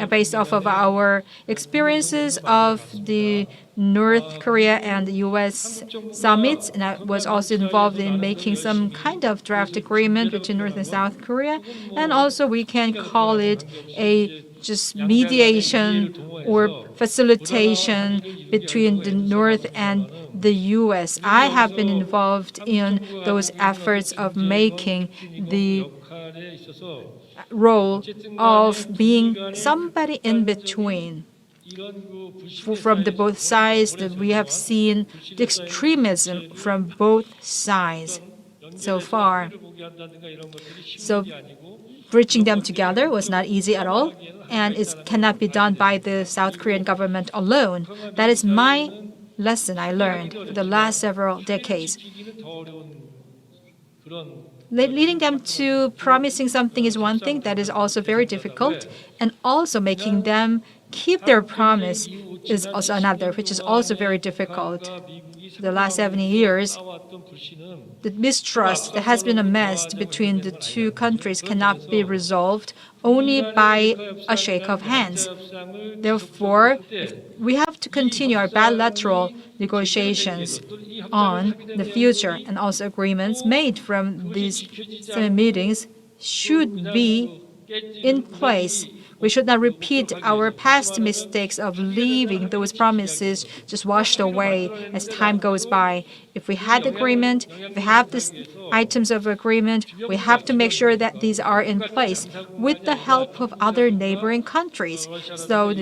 based off of our experiences of the North Korea and the U.S. summits, and I was also involved in making some kind of draft agreement between North and South Korea, and also we can call it a just mediation or facilitation between the North and the U.S. I have been involved in those efforts of making the role of being somebody in between. From the both sides, that we have seen the extremism from both sides so far. So bridging them together was not easy at all, and it cannot be done by the South Korean government alone. That is my lesson I learned for the last several decades. Leading them to promising something is one thing that is also very difficult, and also making them keep their promise is also another, which is also very difficult. For the last 70 years, the mistrust that has been amassed between the two countries cannot be resolved only by a shake of hands. Therefore, we have to continue our bilateral negotiations on the future, and also agreements made from these meetings should be in place. We should not repeat our past mistakes of leaving those promises just washed away as time goes by. If we had agreement, if we have these items of agreement, we have to make sure that these are in place with the help of other neighboring countries. So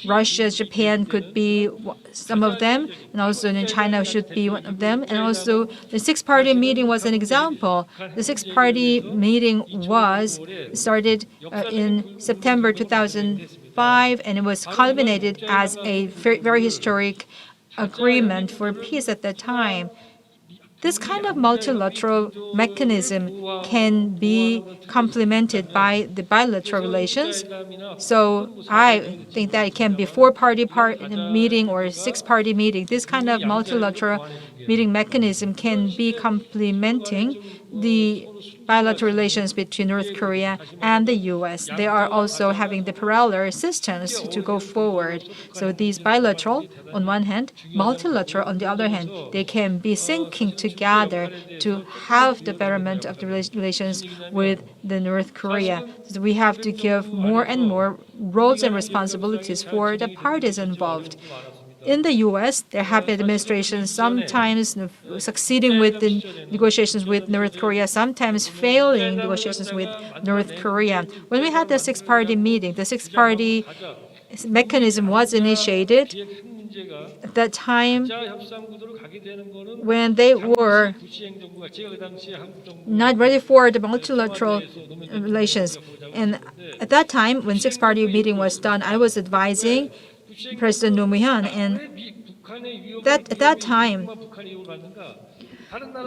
Russia, Japan could be some of them, and also China should be one of them. And also the six-party meeting was an example. The six-party meeting was started in September 2005, and it was culminated as a very historic agreement for peace at that time. This kind of multilateral mechanism can be complemented by the bilateral relations. So I think that it can be four-party meeting or six-party meeting. This kind of multilateral meeting mechanism can be complementing the bilateral relations between North Korea and the U.S. They are also having the parallel systems to go forward. So these bilateral on one hand, multilateral on the other hand, they can be syncing together to have the betterment of the relations with the North Korea. So we have to give more and more roles and responsibilities for the parties involved. In the U.S., there have been administrations sometimes succeeding with the negotiations with North Korea, sometimes failing negotiations with North Korea. When we had the six-party meeting, the six-party mechanism was initiated at that time when they were not ready for the multilateral relations. And at that time, when six-party meeting was done, I was advising President Roh Moo-hyun, and at that time,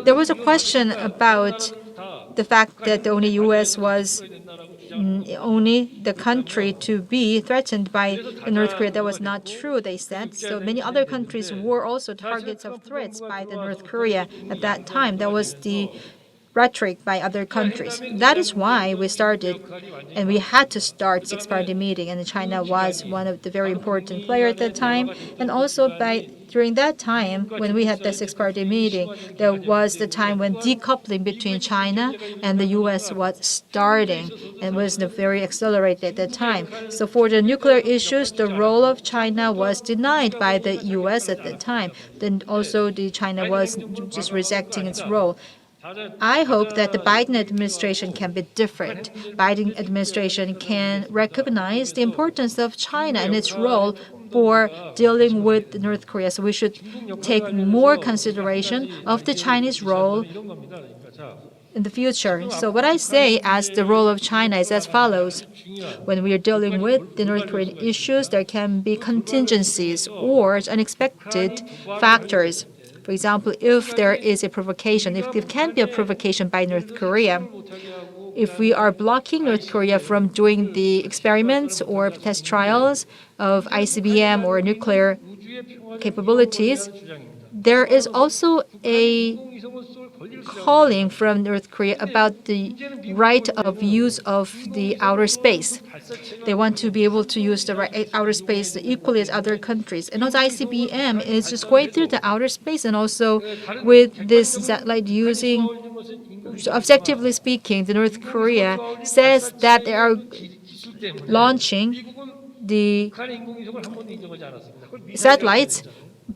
there was a question about the fact that the only U.S. was only the country to be threatened by North Korea. That was not true, they said. So many other countries were also targets of threats by the North Korea at that time. That was the rhetoric by other countries. That is why we started, and we had to start six-party meeting, and China was one of the very important players at that time. And also during that time, when we had the six-party meeting, there was the time when decoupling between China and the U.S. was starting and was very accelerated at that time. So for the nuclear issues, the role of China was denied by the U.S. at that time. Then also China was just rejecting its role. I hope that the Biden administration can be different. Biden administration can recognize the importance of China and its role for dealing with North Korea. So we should take more consideration of the Chinese role in the future. So what I say as the role of China is as follows. When we are dealing with the North Korean issues, there can be contingencies or unexpected factors. For example, if there is a provocation, if there can be a provocation by North Korea, if we are blocking North Korea from doing the experiments or test trials of ICBM or nuclear capabilities, there is also a calling from North Korea about the right of use of the outer space. They want to be able to use the outer space equally as other countries. And also ICBM is just going through the outer space, and also with this satellite using, so objectively speaking, the North Korea says that they are launching the satellites,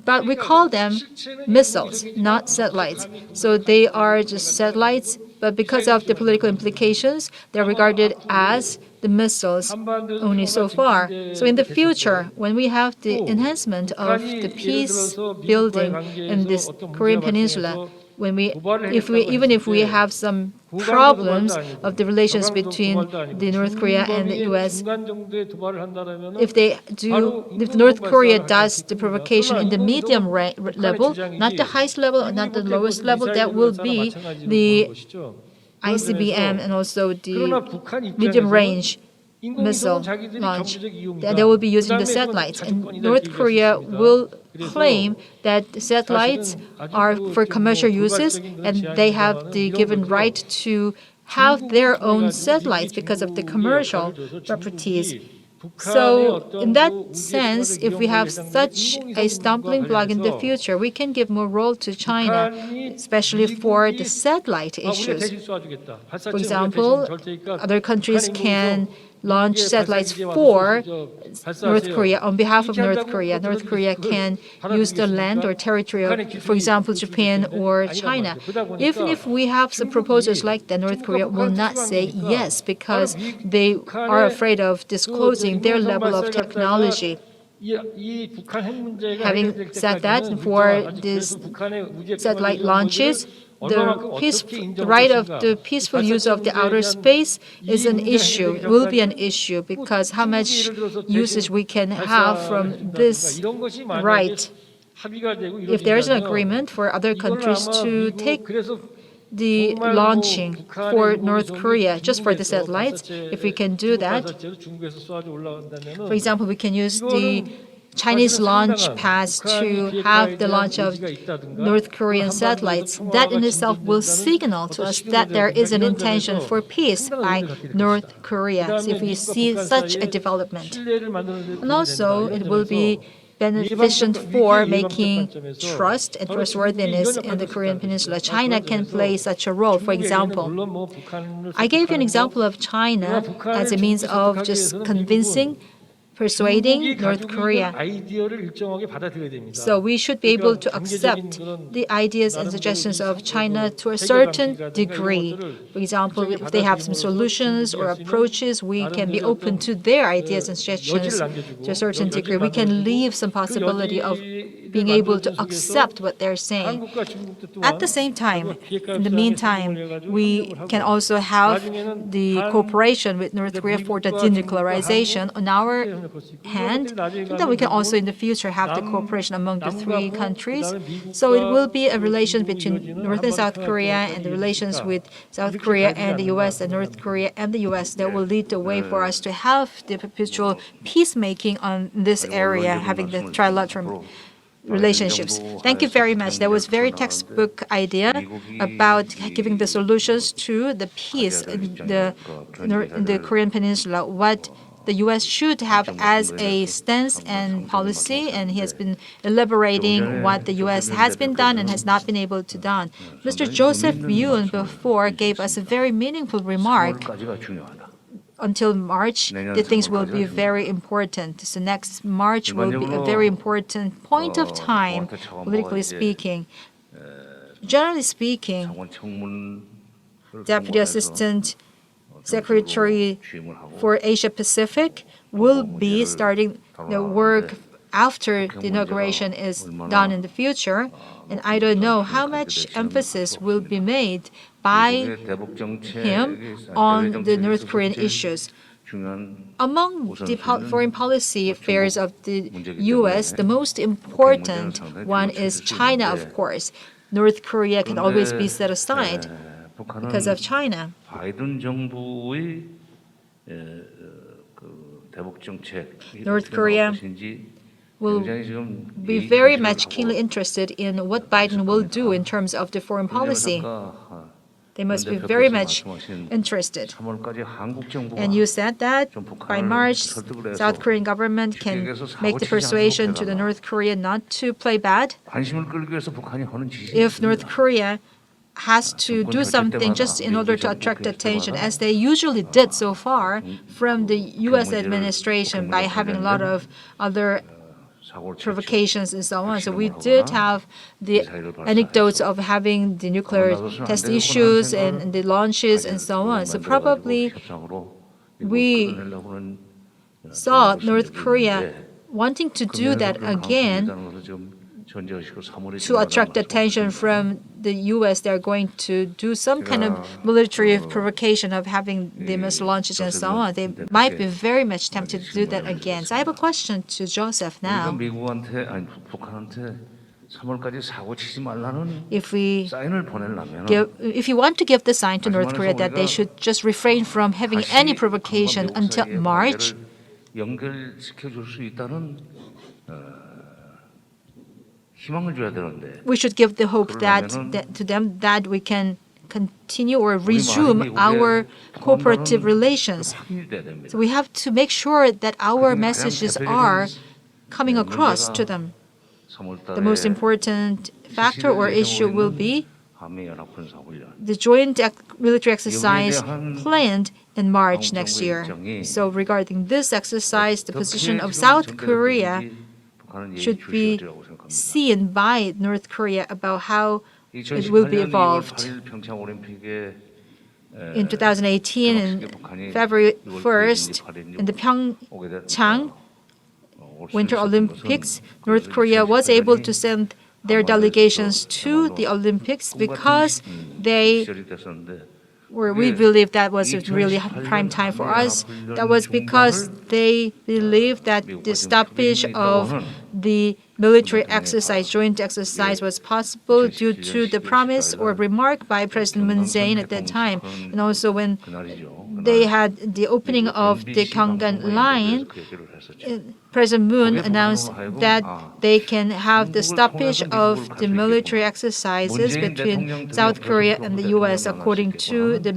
but we call them missiles, not satellites. So they are just satellites, but because of the political implications, they're regarded as the missiles only so far. So in the future, when we have the enhancement of the peace building in this Korean Peninsula, even if we have some problems of the relations between the North Korea and the U.S., if the North Korea does the provocation in the medium level, not the highest level, not the lowest level, that will be the ICBM and also the medium range missile launch. They will be using the satellites, and North Korea will claim that the satellites are for commercial uses, and they have the given right to have their own satellites because of the commercial properties. So in that sense, if we have such a stumbling block in the future, we can give more role to China, especially for the satellite issues. For example, other countries can launch satellites for North Korea on behalf of North Korea. North Korea can use the land or territory of, for example, Japan or China. Even if we have some proposals like that, North Korea will not say yes because they are afraid of disclosing their level of technology. Having said that, for these satellite launches, the right of the peaceful use of the outer space is an issue. It will be an issue because how much usage we can have from this right. If there is an agreement for other countries to take the launching for North Korea just for the satellites, if we can do that, for example, we can use the Chinese launch pads to have the launch of North Korean satellites. That in itself will signal to us that there is an intention for peace by North Korea. So if we see such a development. And also, it will be beneficent for making trust and trustworthiness in the Korean Peninsula. China can play such a role. For example, I gave you an example of China as a means of just persuading North Korea. So we should be able to accept the ideas and suggestions of China to a certain degree. For example, if they have some solutions or approaches, we can be open to their ideas and suggestions to a certain degree. We can leave some possibility of being able to accept what they're saying. At the same time, in the meantime, we can also have the cooperation with North Korea for the denuclearization on our hand, and then we can also in the future have the cooperation among the three countries. So it will be a relation between North and South Korea and the relations with South Korea and the U.S. and North Korea and the U.S. that will lead the way for us to have the perpetual peacemaking on this area, having the trilateral relationships. Thank you very much. That was very textbook idea about giving the solutions to the peace in the Korean Peninsula, what the U.S. should have as a stance and policy, and he has been elaborating what the U.S. has been done and has not been able to done. Mr. Joseph Hyun before gave us a very meaningful remark. Until March, the things will be very important. So next March will be a very important point of time, politically speaking. Generally speaking, Deputy Assistant Secretary for Asia Pacific will be starting the work after the inauguration is done in the future. And I don't know how much emphasis will be made by 미국의 대북 him 정책에 on the 대외 North 정책에 Korean 있어서 제일 issues. 중요한 Among the foreign policy affairs of the U.S., the most important one is China, of course. North Korea can always be set aside because of China. 바이든 정부의 그 대북 정책이 North 어떻게 나올 Korea 것인지 will 굉장히 지금 be very 예의주시를 much keenly 하고 interested in what Biden will do in terms of the foreign policy. They must be very much interested. 3월까지 한국 정부가 And you said that 좀 by 북한을 March, 설득을 해서 South Korean government can 주택에서 사고 make the 치지 persuasion 않도록 to the 해달라. North Korea not to play bad. 관심을 끌기 위해서 북한이 하는 짓이 If North 있습니다. Korea has to do something just in order to attract attention, as they usually did so far from the U.S. administration by having a lot of other 사고를 쳤죠. provocations and so on. So we did have the anecdotes of having the nuclear test issues and the launches and so on. So probably we saw North Korea wanting to do that again to attract attention from the U.S. They're going to do some kind of military provocation of having the missile launches and so on. They might be very much tempted to do that again. So I have a question to Joseph 우리가 now. 미국한테 아니 북한한테 3월까지 사고 치지 말라는 If we 사인을 보내려면 if you want to give the sign to North Korea that they should just refrain from having any provocation until March, 연결시켜 줄 수 있다는 희망을 줘야 되는데 we should give the hope that to them that we can continue or resume our cooperative relations. 확인돼야 됩니다. So we have to make sure that our messages are coming across to them. 3월 The most 달에 important factor or issue will be 한미연합군사훈련 the joint military exercise planned in March next year. So regarding this exercise, the position of South Korea should be seen by North Korea about how it will be evolved. In 2018, in February 1st, in the Pyeongchang Winter Olympics, North Korea was able to send their delegations to the Olympics because we believe that was a really prime time for us. That was because they believed that the stoppage of the military exercise, joint exercise, was possible due to the promise or remark by President Moon Jae-in at that time. And also when they had the opening of the Gyeonggan line, President Moon announced that they can have the stoppage of the military exercises between South Korea and the U.S. according to the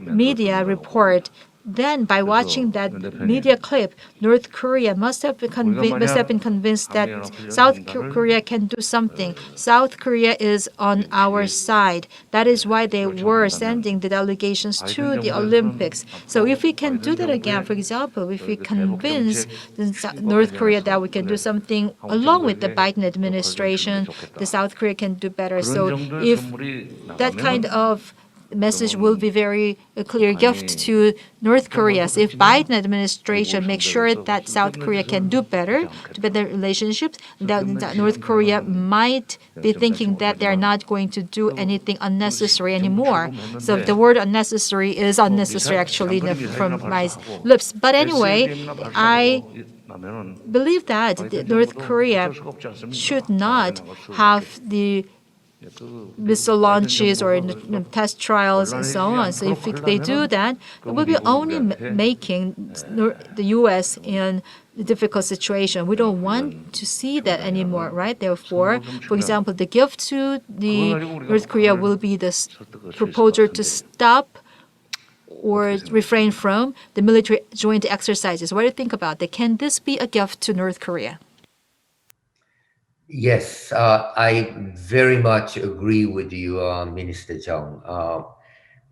media report. Then, by watching that media clip, North Korea must have been convinced that South Korea can do something. South Korea is on our side. That is why they were sending the delegations to the Olympics. So if we can do that again, for example, if we convince North Korea that we can do something along with the Biden administration, the South Korea can do better. So if that kind of message will be very a clear gift to North Korea. So if Biden administration makes sure that South Korea can do better to better relationships, that North Korea might be thinking that they're not going to do anything unnecessary anymore. So the word unnecessary is unnecessary actually from my lips. But anyway, I believe that North Korea should not have the missile launches or test trials and so on. So if they do that, it will be only making the U.S. in a difficult situation. We don't want to see that anymore, right? Therefore, for example, the gift to the North Korea will be this proposal to stop or refrain from the military joint exercises. What do you think about that? Can this be a gift to North Korea? Yes, I very much agree with you, Minister Jeong.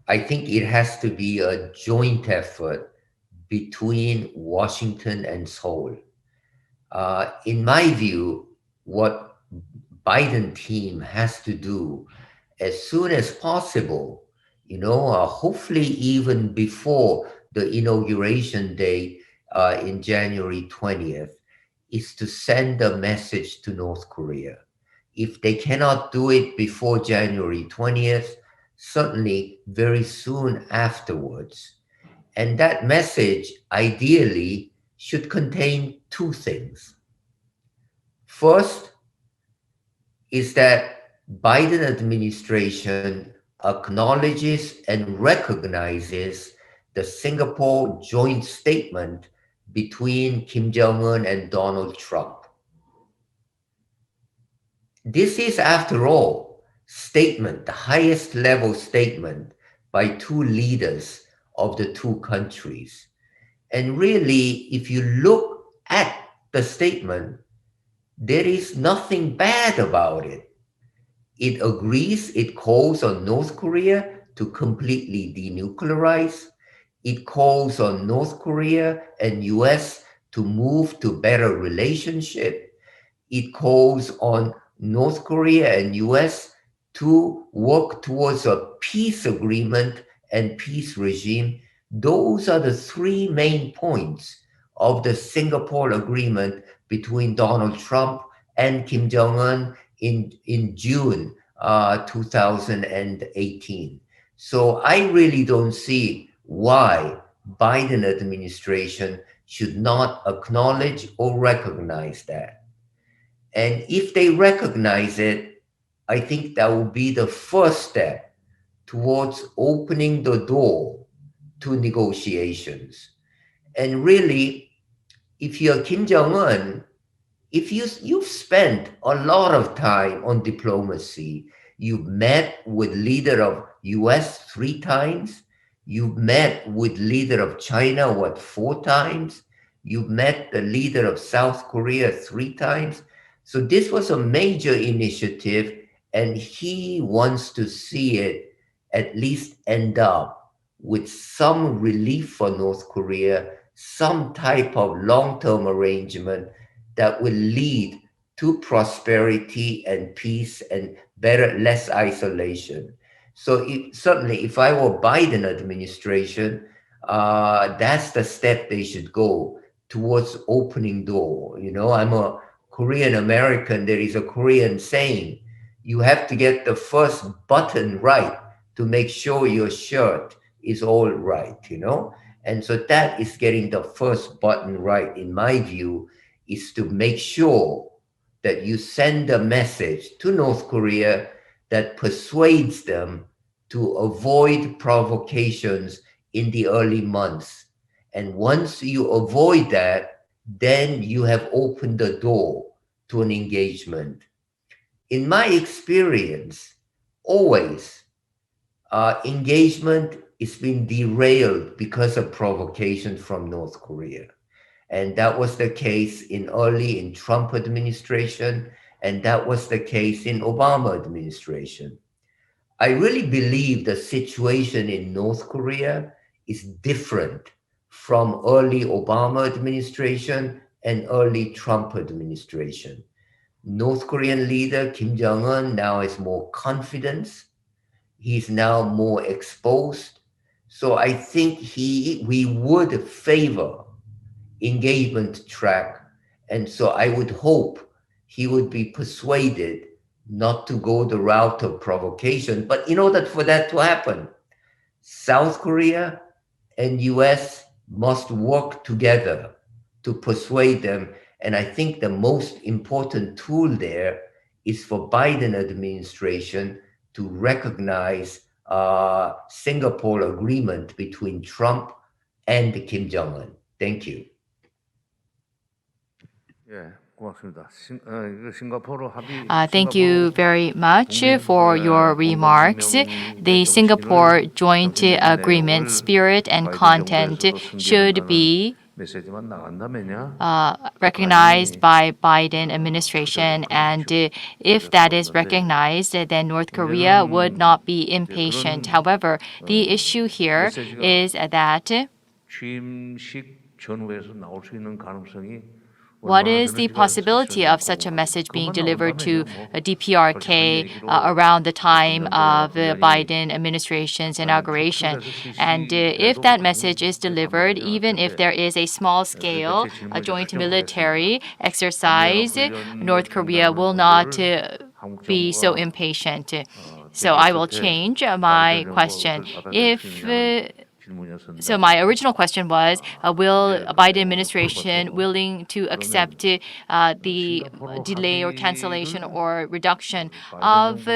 I think it has to be a joint effort between Washington and Seoul. In my view, what Biden team has to do as soon as possible, hopefully even before the inauguration day in January 20th, is to send a message to North Korea. If they cannot do it before January 20th, certainly very soon afterwards. And that message ideally should contain two things. First is that Biden administration acknowledges and recognizes the Singapore joint statement between Kim Jong-un and Donald Trump. This is, after all, statement, the highest level statement by two leaders of the two countries. And really, if you look at the statement, there is nothing bad about it. It agrees, it calls on North Korea to completely denuclearize. It calls on North Korea and US to move to better relationship. It calls on North Korea and US to work towards a peace agreement and peace regime. Those are the three main points of the Singapore agreement between Donald Trump and Kim Jong-un in June 2018. So I really don't see why Biden administration should not acknowledge or recognize that. And if they recognize it, I think that will be the first step towards opening the door to negotiations. And really, if you're Kim Jong-un, if you've spent a lot of time on diplomacy, you've met with leader of US 3 times, you've met with leader of China, 4 times, you've met the leader of South Korea 3 times. So this was a major initiative, and he wants to see it at least end up with some relief for North Korea, some type of long-term arrangement that will lead to prosperity and peace and better, less isolation. So certainly, if I were Biden administration, that's the step they should go towards opening door. You know, I'm a Korean American. There is a Korean saying, you have to get the first button right to make sure your shirt is all right, you know? And so that is getting the first button right, in my view, is to make sure that you send a message to North Korea that persuades them to avoid provocations in the early months. And once you avoid that, then you have opened the door to an engagement. In my experience, always engagement is being derailed because of provocation from North Korea. And that was the case in Trump administration, and that was the case in Obama administration. I really believe the situation in North Korea is different from early Obama administration and early Trump administration. North Korean leader Kim Jong-un now has more confidence. He's now more exposed. So I think we would favor engagement track. And so I would hope he would be persuaded not to go the route of provocation. But in order for that to happen, South Korea and US must work together to persuade them. And I think the most important tool there is for Biden administration to recognize Singapore agreement between Trump and Kim Jong-un. Thank you. 예, 고맙습니다. 싱가포르 합의. Thank you very much for your remarks. The Singapore Joint Agreement spirit and content should be 메시지만 나간다면요. recognized by Biden administration, and if that is recognized, then North Korea would not be impatient. However, the issue here is that 취임식 전후에서 나올 수 있는 가능성이 what is the possibility of such a message being delivered to DPRK around the time of the Biden administration's inauguration? And if that message is delivered, even if there is a small-scale joint military exercise, North Korea will not be so impatient. So I will change my question. So my original question was, will Biden administration willing to accept the delay or cancellation or reduction of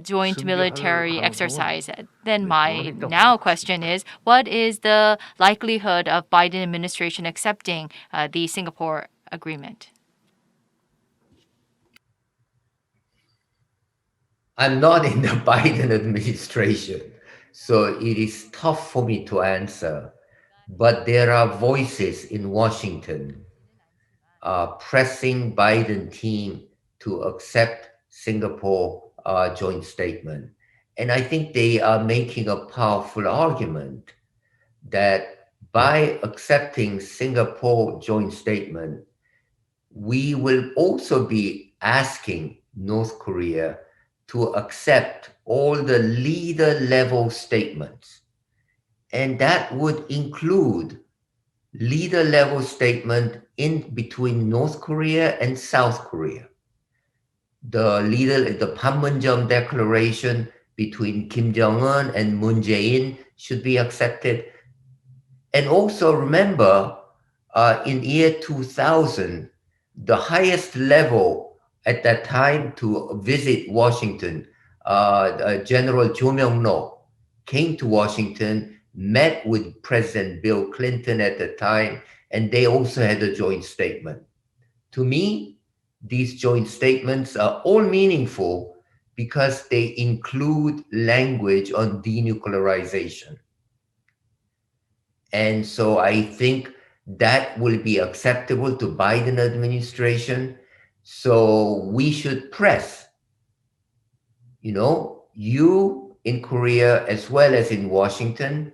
joint military exercise? Then my now question is, what is the likelihood of Biden administration accepting the Singapore agreement? I'm not in the Biden administration, so it is tough for me to answer. But there are voices in Washington pressing Biden team to accept Singapore joint statement. And I think they are making a powerful argument that by accepting Singapore joint statement, we will also be asking North Korea to accept all the leader level statements. And that would include leader level statement in between North Korea and South Korea. The Panmunjom declaration between Kim Jong-un and Moon Jae-in should be accepted. And also remember, in year 2000, the highest level at that time to visit Washington, General Jong came to Washington, met with President Bill Clinton at the time, and they also had a joint statement. To me, these joint statements are all meaningful because they include language on denuclearization. And so I think that will be acceptable to Biden administration. So we should press, you in Korea as well as in Washington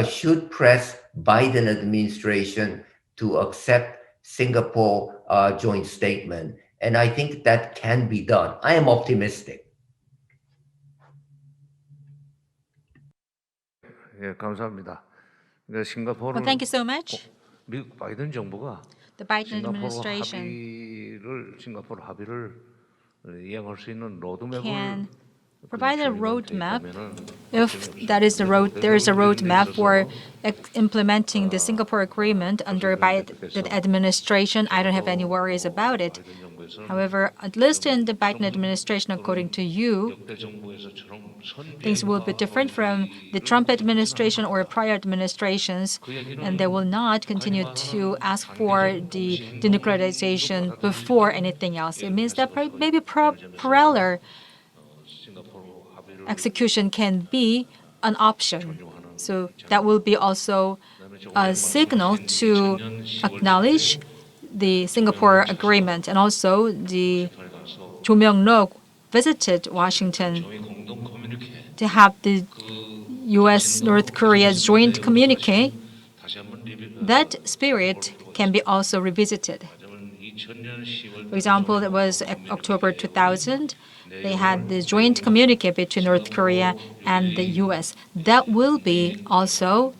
should press Biden administration to accept Singapore joint statement. And I think that can be done. I am optimistic. 예, 감사합니다. Well, 싱가포르는 thank you so much. 미국 바이든 정부가 The Biden administration 싱가포르 합의를 이행할 수 있는 로드맵을 can provide a roadmap if there is a roadmap for implementing the Singapore agreement under Biden administration. I don't have any worries about it. However, at least in the Biden administration, according to you, things will be different from the Trump administration or prior administrations, and they will not continue to ask for the denuclearization before anything else. It means that maybe parallel execution can be an option. So that will be also a signal to acknowledge the Singapore agreement. And also, the Jongseok visited Washington to have the U.S.-North Korea joint communique. That spirit can be also revisited. For example, it was October 2000. They had the joint communique between North Korea and the U.S. That will be also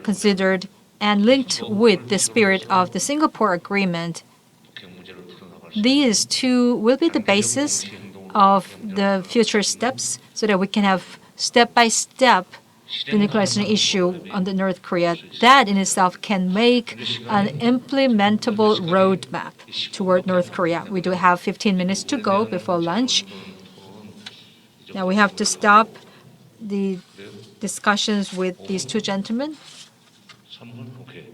considered and linked with the spirit of the Singapore agreement. These two will be the basis of the future steps so that we can have step-by-step denuclearization issue on the North Korea. That in itself can make an implementable roadmap toward North Korea. We do have 15 minutes to go before lunch. Now we have to stop the discussions with these two gentlemen.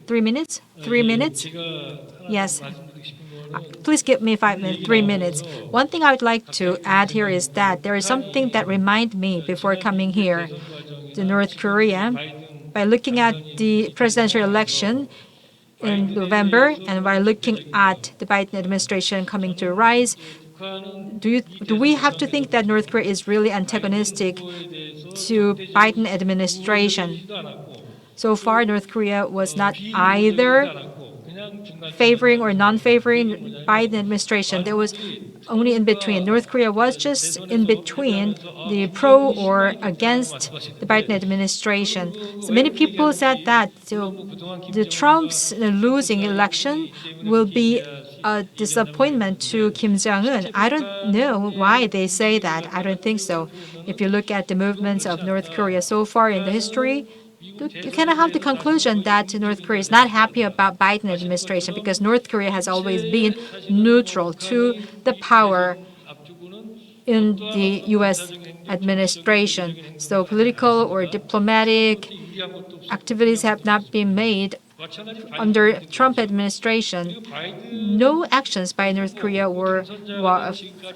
3 minutes? 3 minutes? Yes. Please give me 5 minutes, 3 minutes. One thing I would like to add here is that there is something that reminded me before coming here to North Korea. By looking at the presidential election in November and by looking at the Biden administration coming to rise, do we have to think that North Korea is really antagonistic to Biden administration? So far, North Korea was not either favoring or non-favoring Biden administration. There was only in between. North Korea was just in between the pro or against the Biden administration. So many people said that the Trump's losing election will be a disappointment to Kim Jong-un. I don't know why they say that. I don't think so. If you look at the movements of North Korea so far in the history, you kind of have the conclusion that North Korea is not happy about Biden administration because North Korea has always been neutral to the power in the U.S. administration. So political or diplomatic activities have not been made under Trump administration. No actions by North Korea were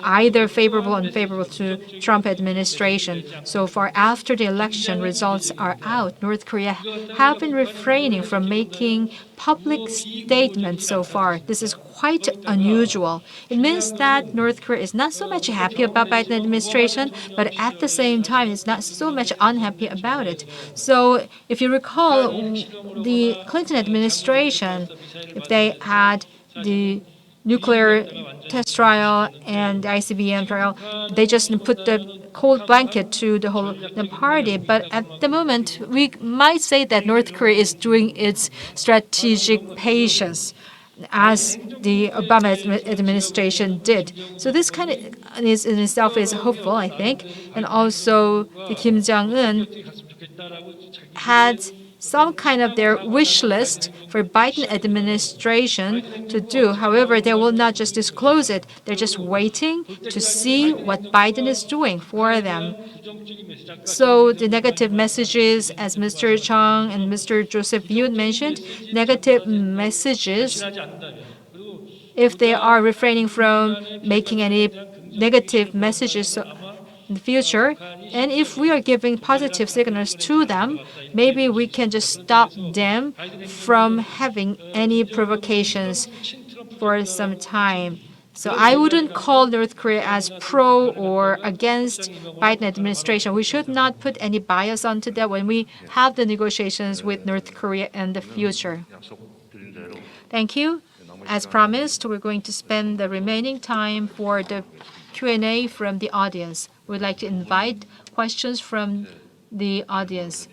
either favorable or unfavorable to Trump administration. So far, after the election results are out, North Korea have been refraining from making public statements so far. This is quite unusual. It means that North Korea is not so much happy about Biden administration, but at the same time, it's not so much unhappy about it. So if you recall, the Clinton administration, if they had the nuclear test trial and the ICBM trial, they just put the cold blanket to the whole the party. But at the moment, we might say that North Korea is doing its strategic patience as the Obama administration did. So this kind of is in itself is hopeful, I think. And also the Kim Jong-un had some kind of their wish list for Biden administration to do. However, they will not just disclose it. They're just waiting to see what Biden is doing for them. So the negative messages, as Mr. Jeong and Mr. Joseph Yoon mentioned, negative messages, if they are refraining from making any negative messages in the future, and if we are giving positive signals to them, maybe we can just stop them from having any provocations for some time. So I wouldn't call North Korea as pro or against Biden administration. We should not put any bias onto that when we have the negotiations with North Korea in the future. Thank you. As promised, we're going to spend the remaining time for the Q&A from the audience. We'd like to invite questions from the audience.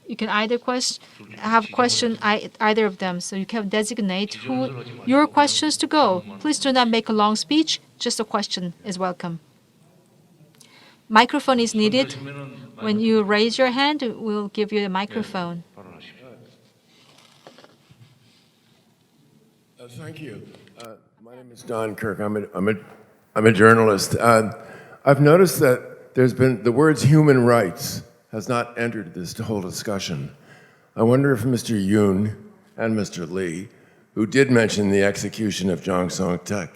You can either have question either of them, so you can designate who your questions to go. Please do not make a long speech. Just a question is welcome. Microphone is needed. When you raise your hand, we'll give you a microphone. Thank you. My name is Don Kirk. I'm a journalist. I've noticed that there's been the words human rights has not entered this whole discussion. I wonder if Mr. Hyun and Mr. Lee, who did mention the execution of Jongseok,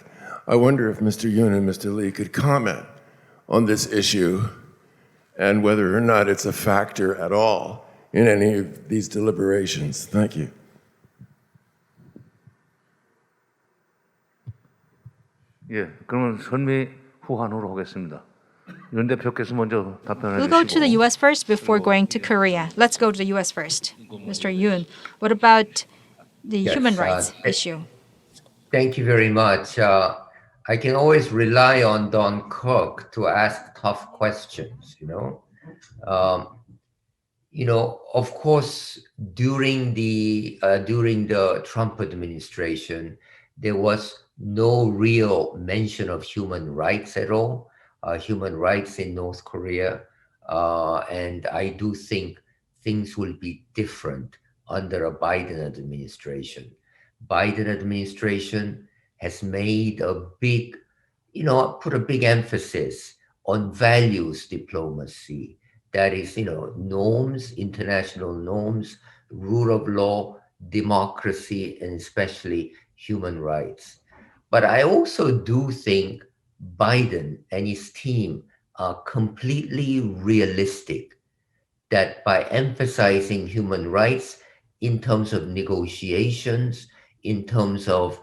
I wonder if Mr. Hyun and Mr. Lee could comment on this issue and whether or not it's a factor at all in any of these deliberations. Thank you. 예, 그러면 선미 후한으로 하겠습니다. 윤 대표께서 먼저 답변해 We'll go to the 주시고. U.S. first before going to Korea. Let's go to the U.S. first. Mr. Yoon, what about the Yes, human rights th- issue? Thank you very much. I can always rely on Don Cook to ask tough questions, of course, during the Trump administration, there was no real mention of human rights at all, human rights in North Korea. And I do think things will be different under a Biden administration. Biden administration has made a big, put a big emphasis on values diplomacy. That is, norms, international norms, rule of law, democracy, and especially human rights. But I also do think Biden and his team are completely realistic that by emphasizing human rights in terms of negotiations, in terms of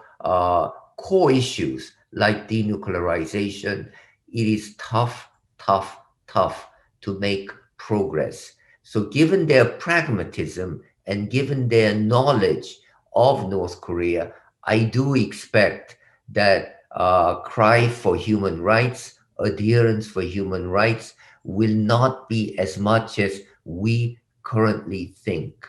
core issues like denuclearization, it is tough to make progress. So given their pragmatism and given their knowledge of North Korea, I do expect that cry for human rights, adherence for human rights will not be as much as we currently think.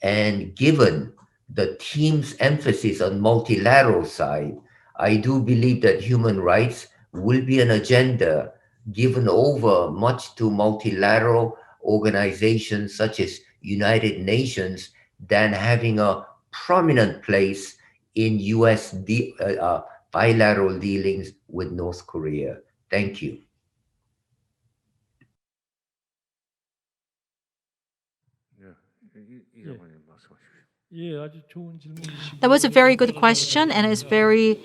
And given the team's emphasis on multilateral side, I do believe that human rights will be an agenda given over much to multilateral organizations such as United Nations than having a prominent place in U.S. bilateral dealings with North Korea. Thank you. 예, 아주 좋은 질문이시고 That was a very good question, and it's very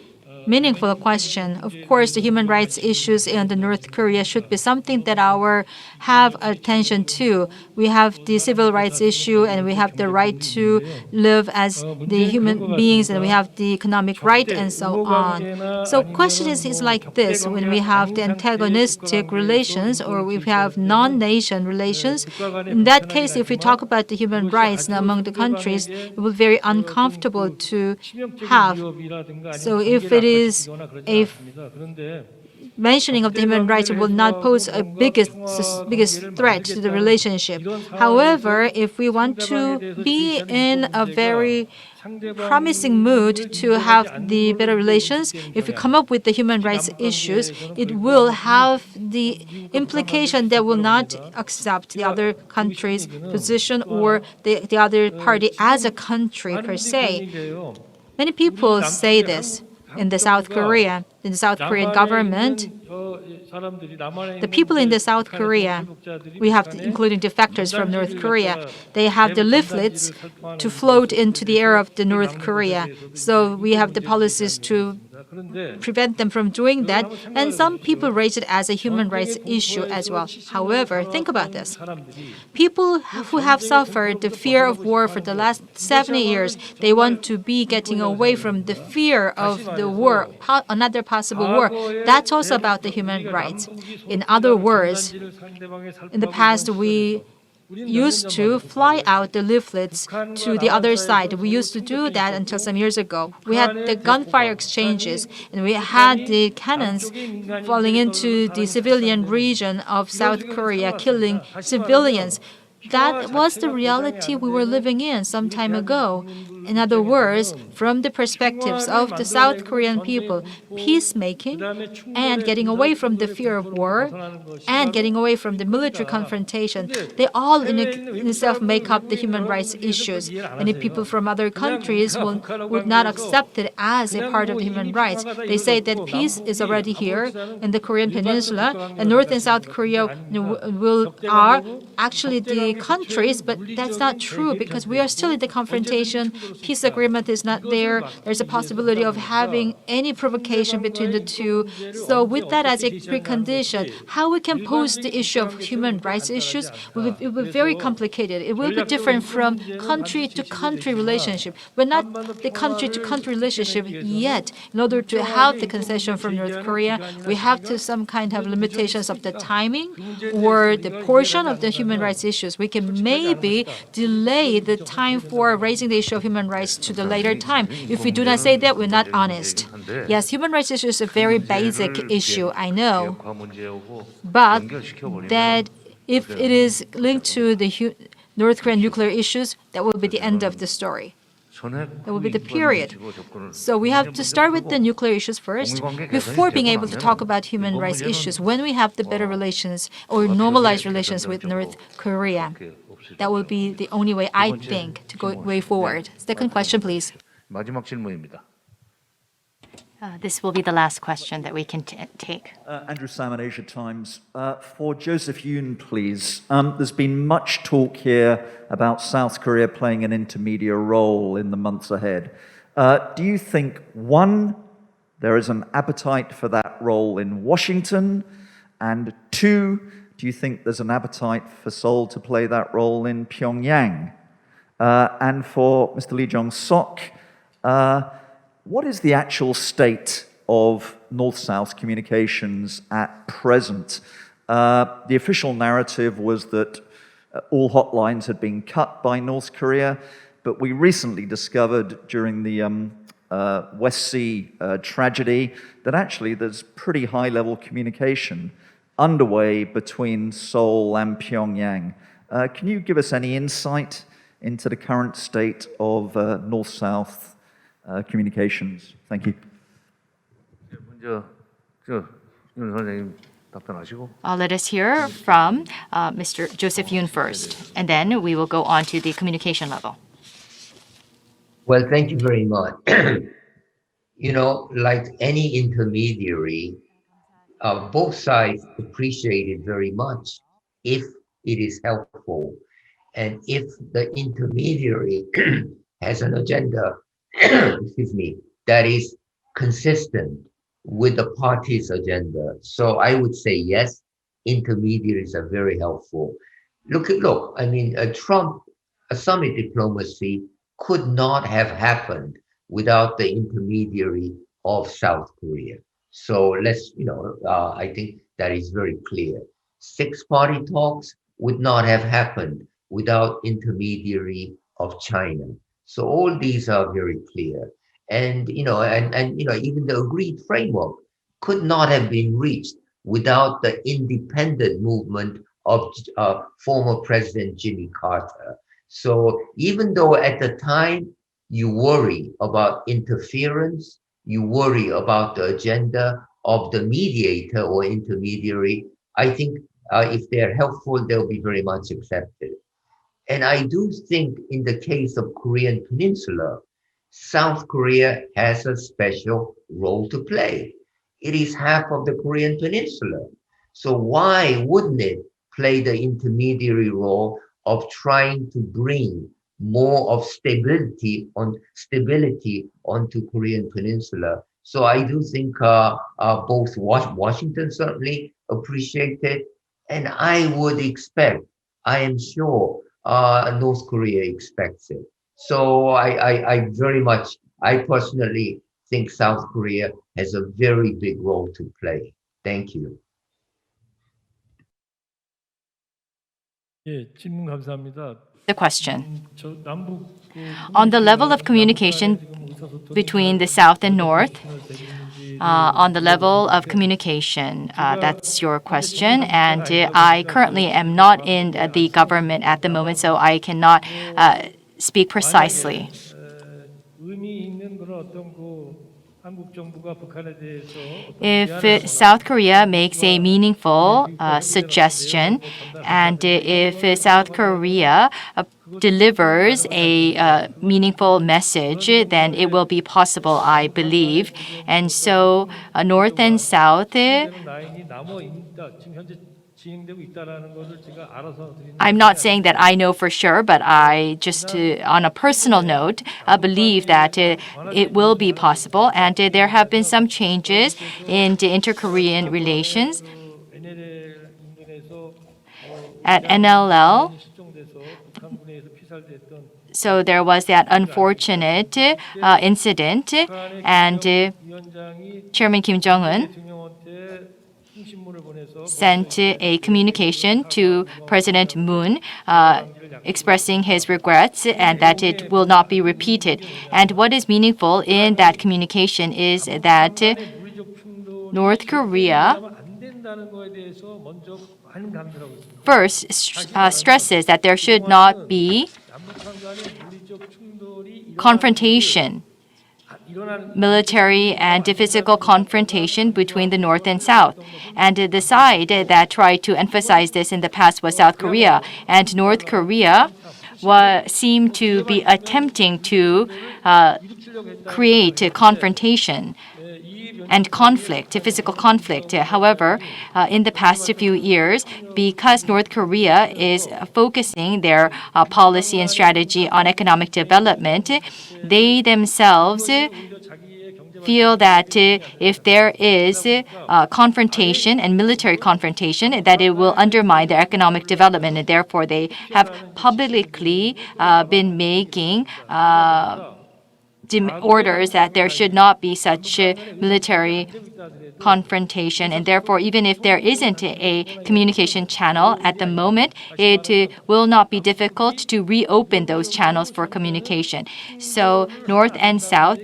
meaningful question. Of course, the human rights issues in the North Korea should be something that our have attention to. We have the civil rights issue, and we have the right to live as the human beings, and we have the economic right, and so on. So question is like this: when we have the antagonistic relations, or we have non-nation relations, in that case, if we talk about the human rights among the countries, it will be very uncomfortable to have. So if it is a mentioning of the human rights will not pose a biggest threat to the relationship. However, if we want to be in a very promising mood to have the better relations, if we come up with the human rights issues, it will have the implication that will not accept the other country's position or the other party as a country per se. Many people say this in the South Korea, in the South Korean government. The people in the South Korea, we have including defectors from North Korea, they have the leaflets to float into the air of the North Korea. So we have the policies to prevent them from doing that, and some people raise it as a human rights issue as well. However, think about this. People who have suffered the fear of war for the last 70 years, they want to be getting away from the fear of the war, another possible war. That's also about the human rights. In other words, in the past, we used to fly out the leaflets to the other side. We used to do that until some years ago. We had the gunfire exchanges, and we had the cannons falling into the civilian region of South Korea, killing civilians. That was the reality we were living in some time ago. In other words, from the perspectives of the South Korean people, peacemaking and getting away from the fear of war and getting away from the military confrontation, they all in itself make up the human rights issues. Many people from other countries would not accept it as a part of the human rights. They say that peace is already here in the Korean Peninsula, and North and South Korea are actually the countries, but that's not true because we are still in the confrontation. Peace agreement is not there. There's a possibility of having any provocation between the two. So with that as a precondition, how we can pose the issue of human rights issues it will be very complicated. It will be different from country to country relationship. We're not the country to country relationship yet. In order to have the concession from North Korea, we have to some kind of limitations of the timing or the portion of the human rights issues. We can maybe delay the time for raising the issue of human rights to the later time. If we do not say that, we're not honest. Yes, human rights issue is a very basic issue, I know. But that if it is linked to the North Korean nuclear issues, that will be the end of the story. That will be the period. So we have to start with the nuclear issues first before being able to talk about human rights issues when we have the better relations or normalized relations with North Korea. That will be the only way, I think, to go way forward. Second question, please. 마지막 질문입니다. This will be the last question that we can take. Andrew Salmon, Asia Times. For Joseph Yoon, please. There's been much talk here about South Korea playing an intermediate role in the months ahead. Do you think, one, there is an appetite for that role in Washington? And two, do you think there's an appetite for Seoul to play that role in Pyongyang? And for Mr. Lee Jongseok, what is the actual state of North-South communications at present? The official narrative was that all hotlines had been cut by North Korea, but we recently discovered during the West Sea tragedy that actually there's pretty high-level communication underway between Seoul and Pyongyang. Can you give us any insight into the current state of North-South communications? Thank you. 윤 선생님 답변하시고. Let us hear from Mr. Joseph Yoon first, and then we will go on to the communication level. Well, thank you very much. You know, like any intermediary, both sides appreciate it very much if it is helpful. And if the intermediary has an agenda, excuse me, that is consistent with the party's agenda. So I would say yes, intermediaries are very helpful. Look, I mean, a summit diplomacy could not have happened without the intermediary of South Korea. So let's, I think that is very clear. Six-party talks would not have happened without intermediary of China. So all these are very clear. And, even the agreed framework could not have been reached without the independent movement of former President Jimmy Carter. So even though at the time you worry about interference, you worry about the agenda of the mediator or intermediary, I think if they're helpful, they'll be very much accepted. And I do think in the case of Korean Peninsula, South Korea has a special role to play. It is half of the Korean Peninsula. So why wouldn't it play the intermediary role of trying to bring more of stability onto Korean Peninsula? So I do think both Washington certainly appreciate it, and I am sure North Korea expects it. So I personally think South Korea has a very big role to play. Thank you. 예, 질문 감사합니다. The question. 저 남북 On the level of communication between the South and North, on the level of communication, that's your question. And I currently am not in the government at the moment, so I cannot speak precisely. 의미 있는 그런 어떤 한국 정부가 북한에 대해서 If South Korea makes a meaningful suggestion, and if South Korea delivers a meaningful message, then it will be possible, I believe. And so North and South, 라인이 남아 있다. 지금 현재 진행되고 있다라는 것을 제가 알아서 드리는. I'm not saying that I know for sure, but I just, on a personal note, believe that it will be possible. And there have been some changes in the inter-Korean relations. At NLL, so there was that unfortunate incident, and Chairman Kim Jong-un sent a communication to President Moon expressing his regrets and that it will not be repeated. And what is meaningful in that communication is that North Korea first stresses that there should not be confrontation, military and physical confrontation between the North and South. And the side that tried to emphasize this in the past was South Korea. And North Korea seemed to be attempting to create a confrontation and conflict, physical conflict. However, in the past few years, because North Korea is focusing their policy and strategy on economic development, they themselves feel that if there is confrontation and military confrontation, that it will undermine their economic development, and therefore they have publicly been making orders that there should not be such military confrontation, and therefore even if there isn't a communication channel at the moment, it will not be difficult to reopen those channels for communication. So North and South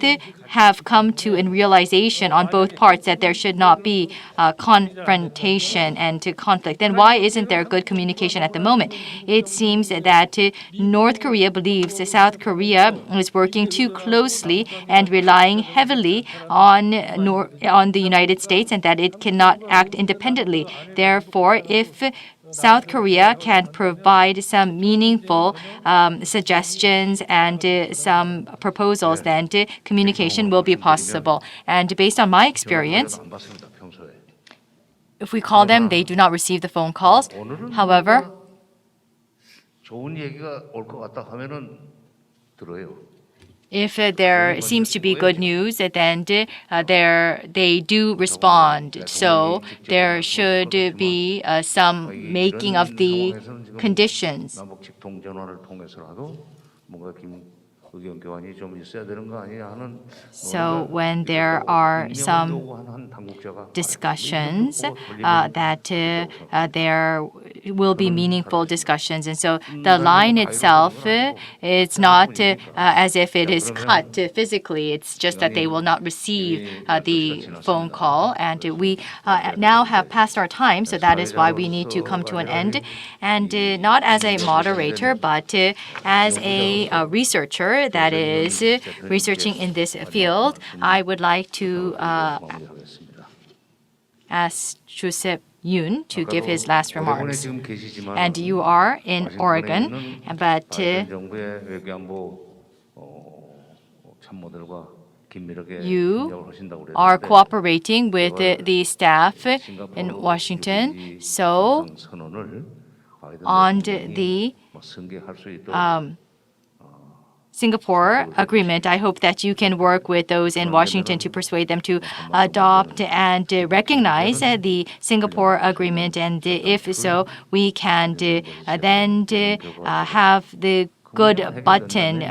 have come to a realization on both parts that there should not be confrontation and conflict, then why isn't there good communication at the moment? It seems that North Korea believes South Korea is working too closely and relying heavily on the United States, and that it cannot act independently. Therefore, if South Korea can provide some meaningful suggestions and some proposals, then communication will be possible. And based on my experience, if we call them, they do not receive the phone calls. However, 좋은 얘기가 올 것 같다 하면은 들어요. if there seems to be good news, then they do respond. So there should be some making of the conditions. 남북 직통 전환을 통해서라도 뭔가 의견 교환이 좀 있어야 되는 거 아니냐 하는. So when there are some discussions, that there will be meaningful discussions. And so the line itself, it's not as if it is cut physically. It's just that they will not receive the phone call. And we now have passed our time, so that is why we need to come to an end. And not as a moderator, but as a researcher that is researching in this field, I would like to ask Hyun to give his last remarks. And you are in Oregon, but you are cooperating with the staff in Washington. So on the Singapore agreement, I hope that you can work with those in Washington to persuade them to adopt and recognize the Singapore agreement. And if so, we can then have the good button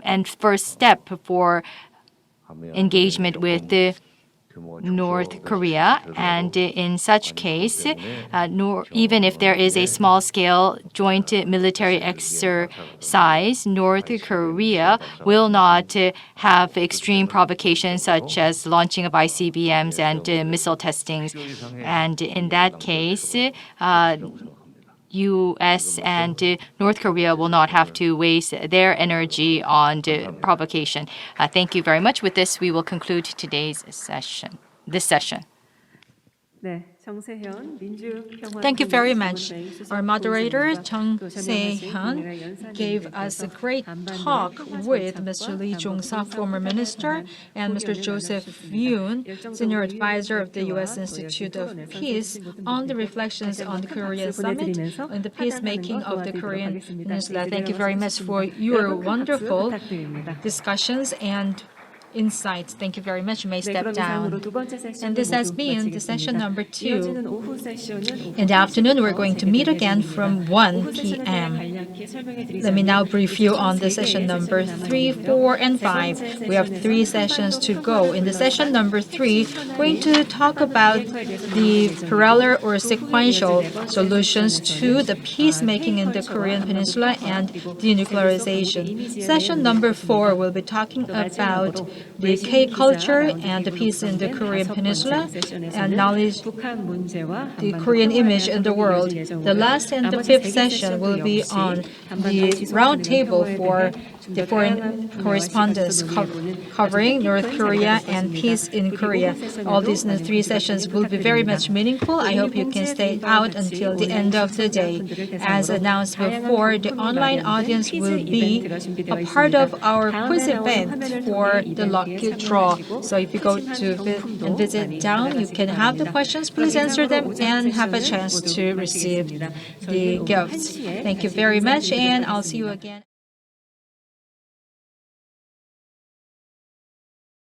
and first step for engagement with North Korea. And in such case, even if there is a small-scale joint military exercise, North Korea will not have extreme provocations such as launching of ICBMs and missile testings. And in that case, U.S. and North Korea will not have to waste their energy on provocation. Thank you very much. With this, we will conclude today's session. 네, 정세현 민주평화 Thank you very much. Our moderator, Jongseok, gave us a great talk with Mr. Jongseok, former minister, and Mr. Hyun, senior advisor of the U.S. Institute of Peace, on the reflections on the Korean summit and the peacemaking of the Korean Peninsula. Thank you very much for your wonderful discussions and insights. Thank you very much. You may step down. And this has been the session number 2. In the afternoon, we're going to meet again from 1 p.m. Let me now brief you on the session number 3, 4, and 5. We have 3 sessions to go. In the session number 3, we're going to talk about the parallel or sequential solutions to the peacemaking in the Korean Peninsula and denuclearization. Session number 4 will be talking about the K-culture and the peace in the Korean Peninsula and knowledge the Korean image in the world. The last and the 5th session will be on the roundtable for the foreign correspondence covering North Korea and peace in Korea. All these 3 sessions will be very much meaningful. I hope you can stay out until the end of the day. As announced before, the online audience will be a part of our quiz event for the lucky draw. So if you go to and visit down, you can have the questions, please answer them, and have a chance to receive the gifts. Thank you very much, and I'll see you again.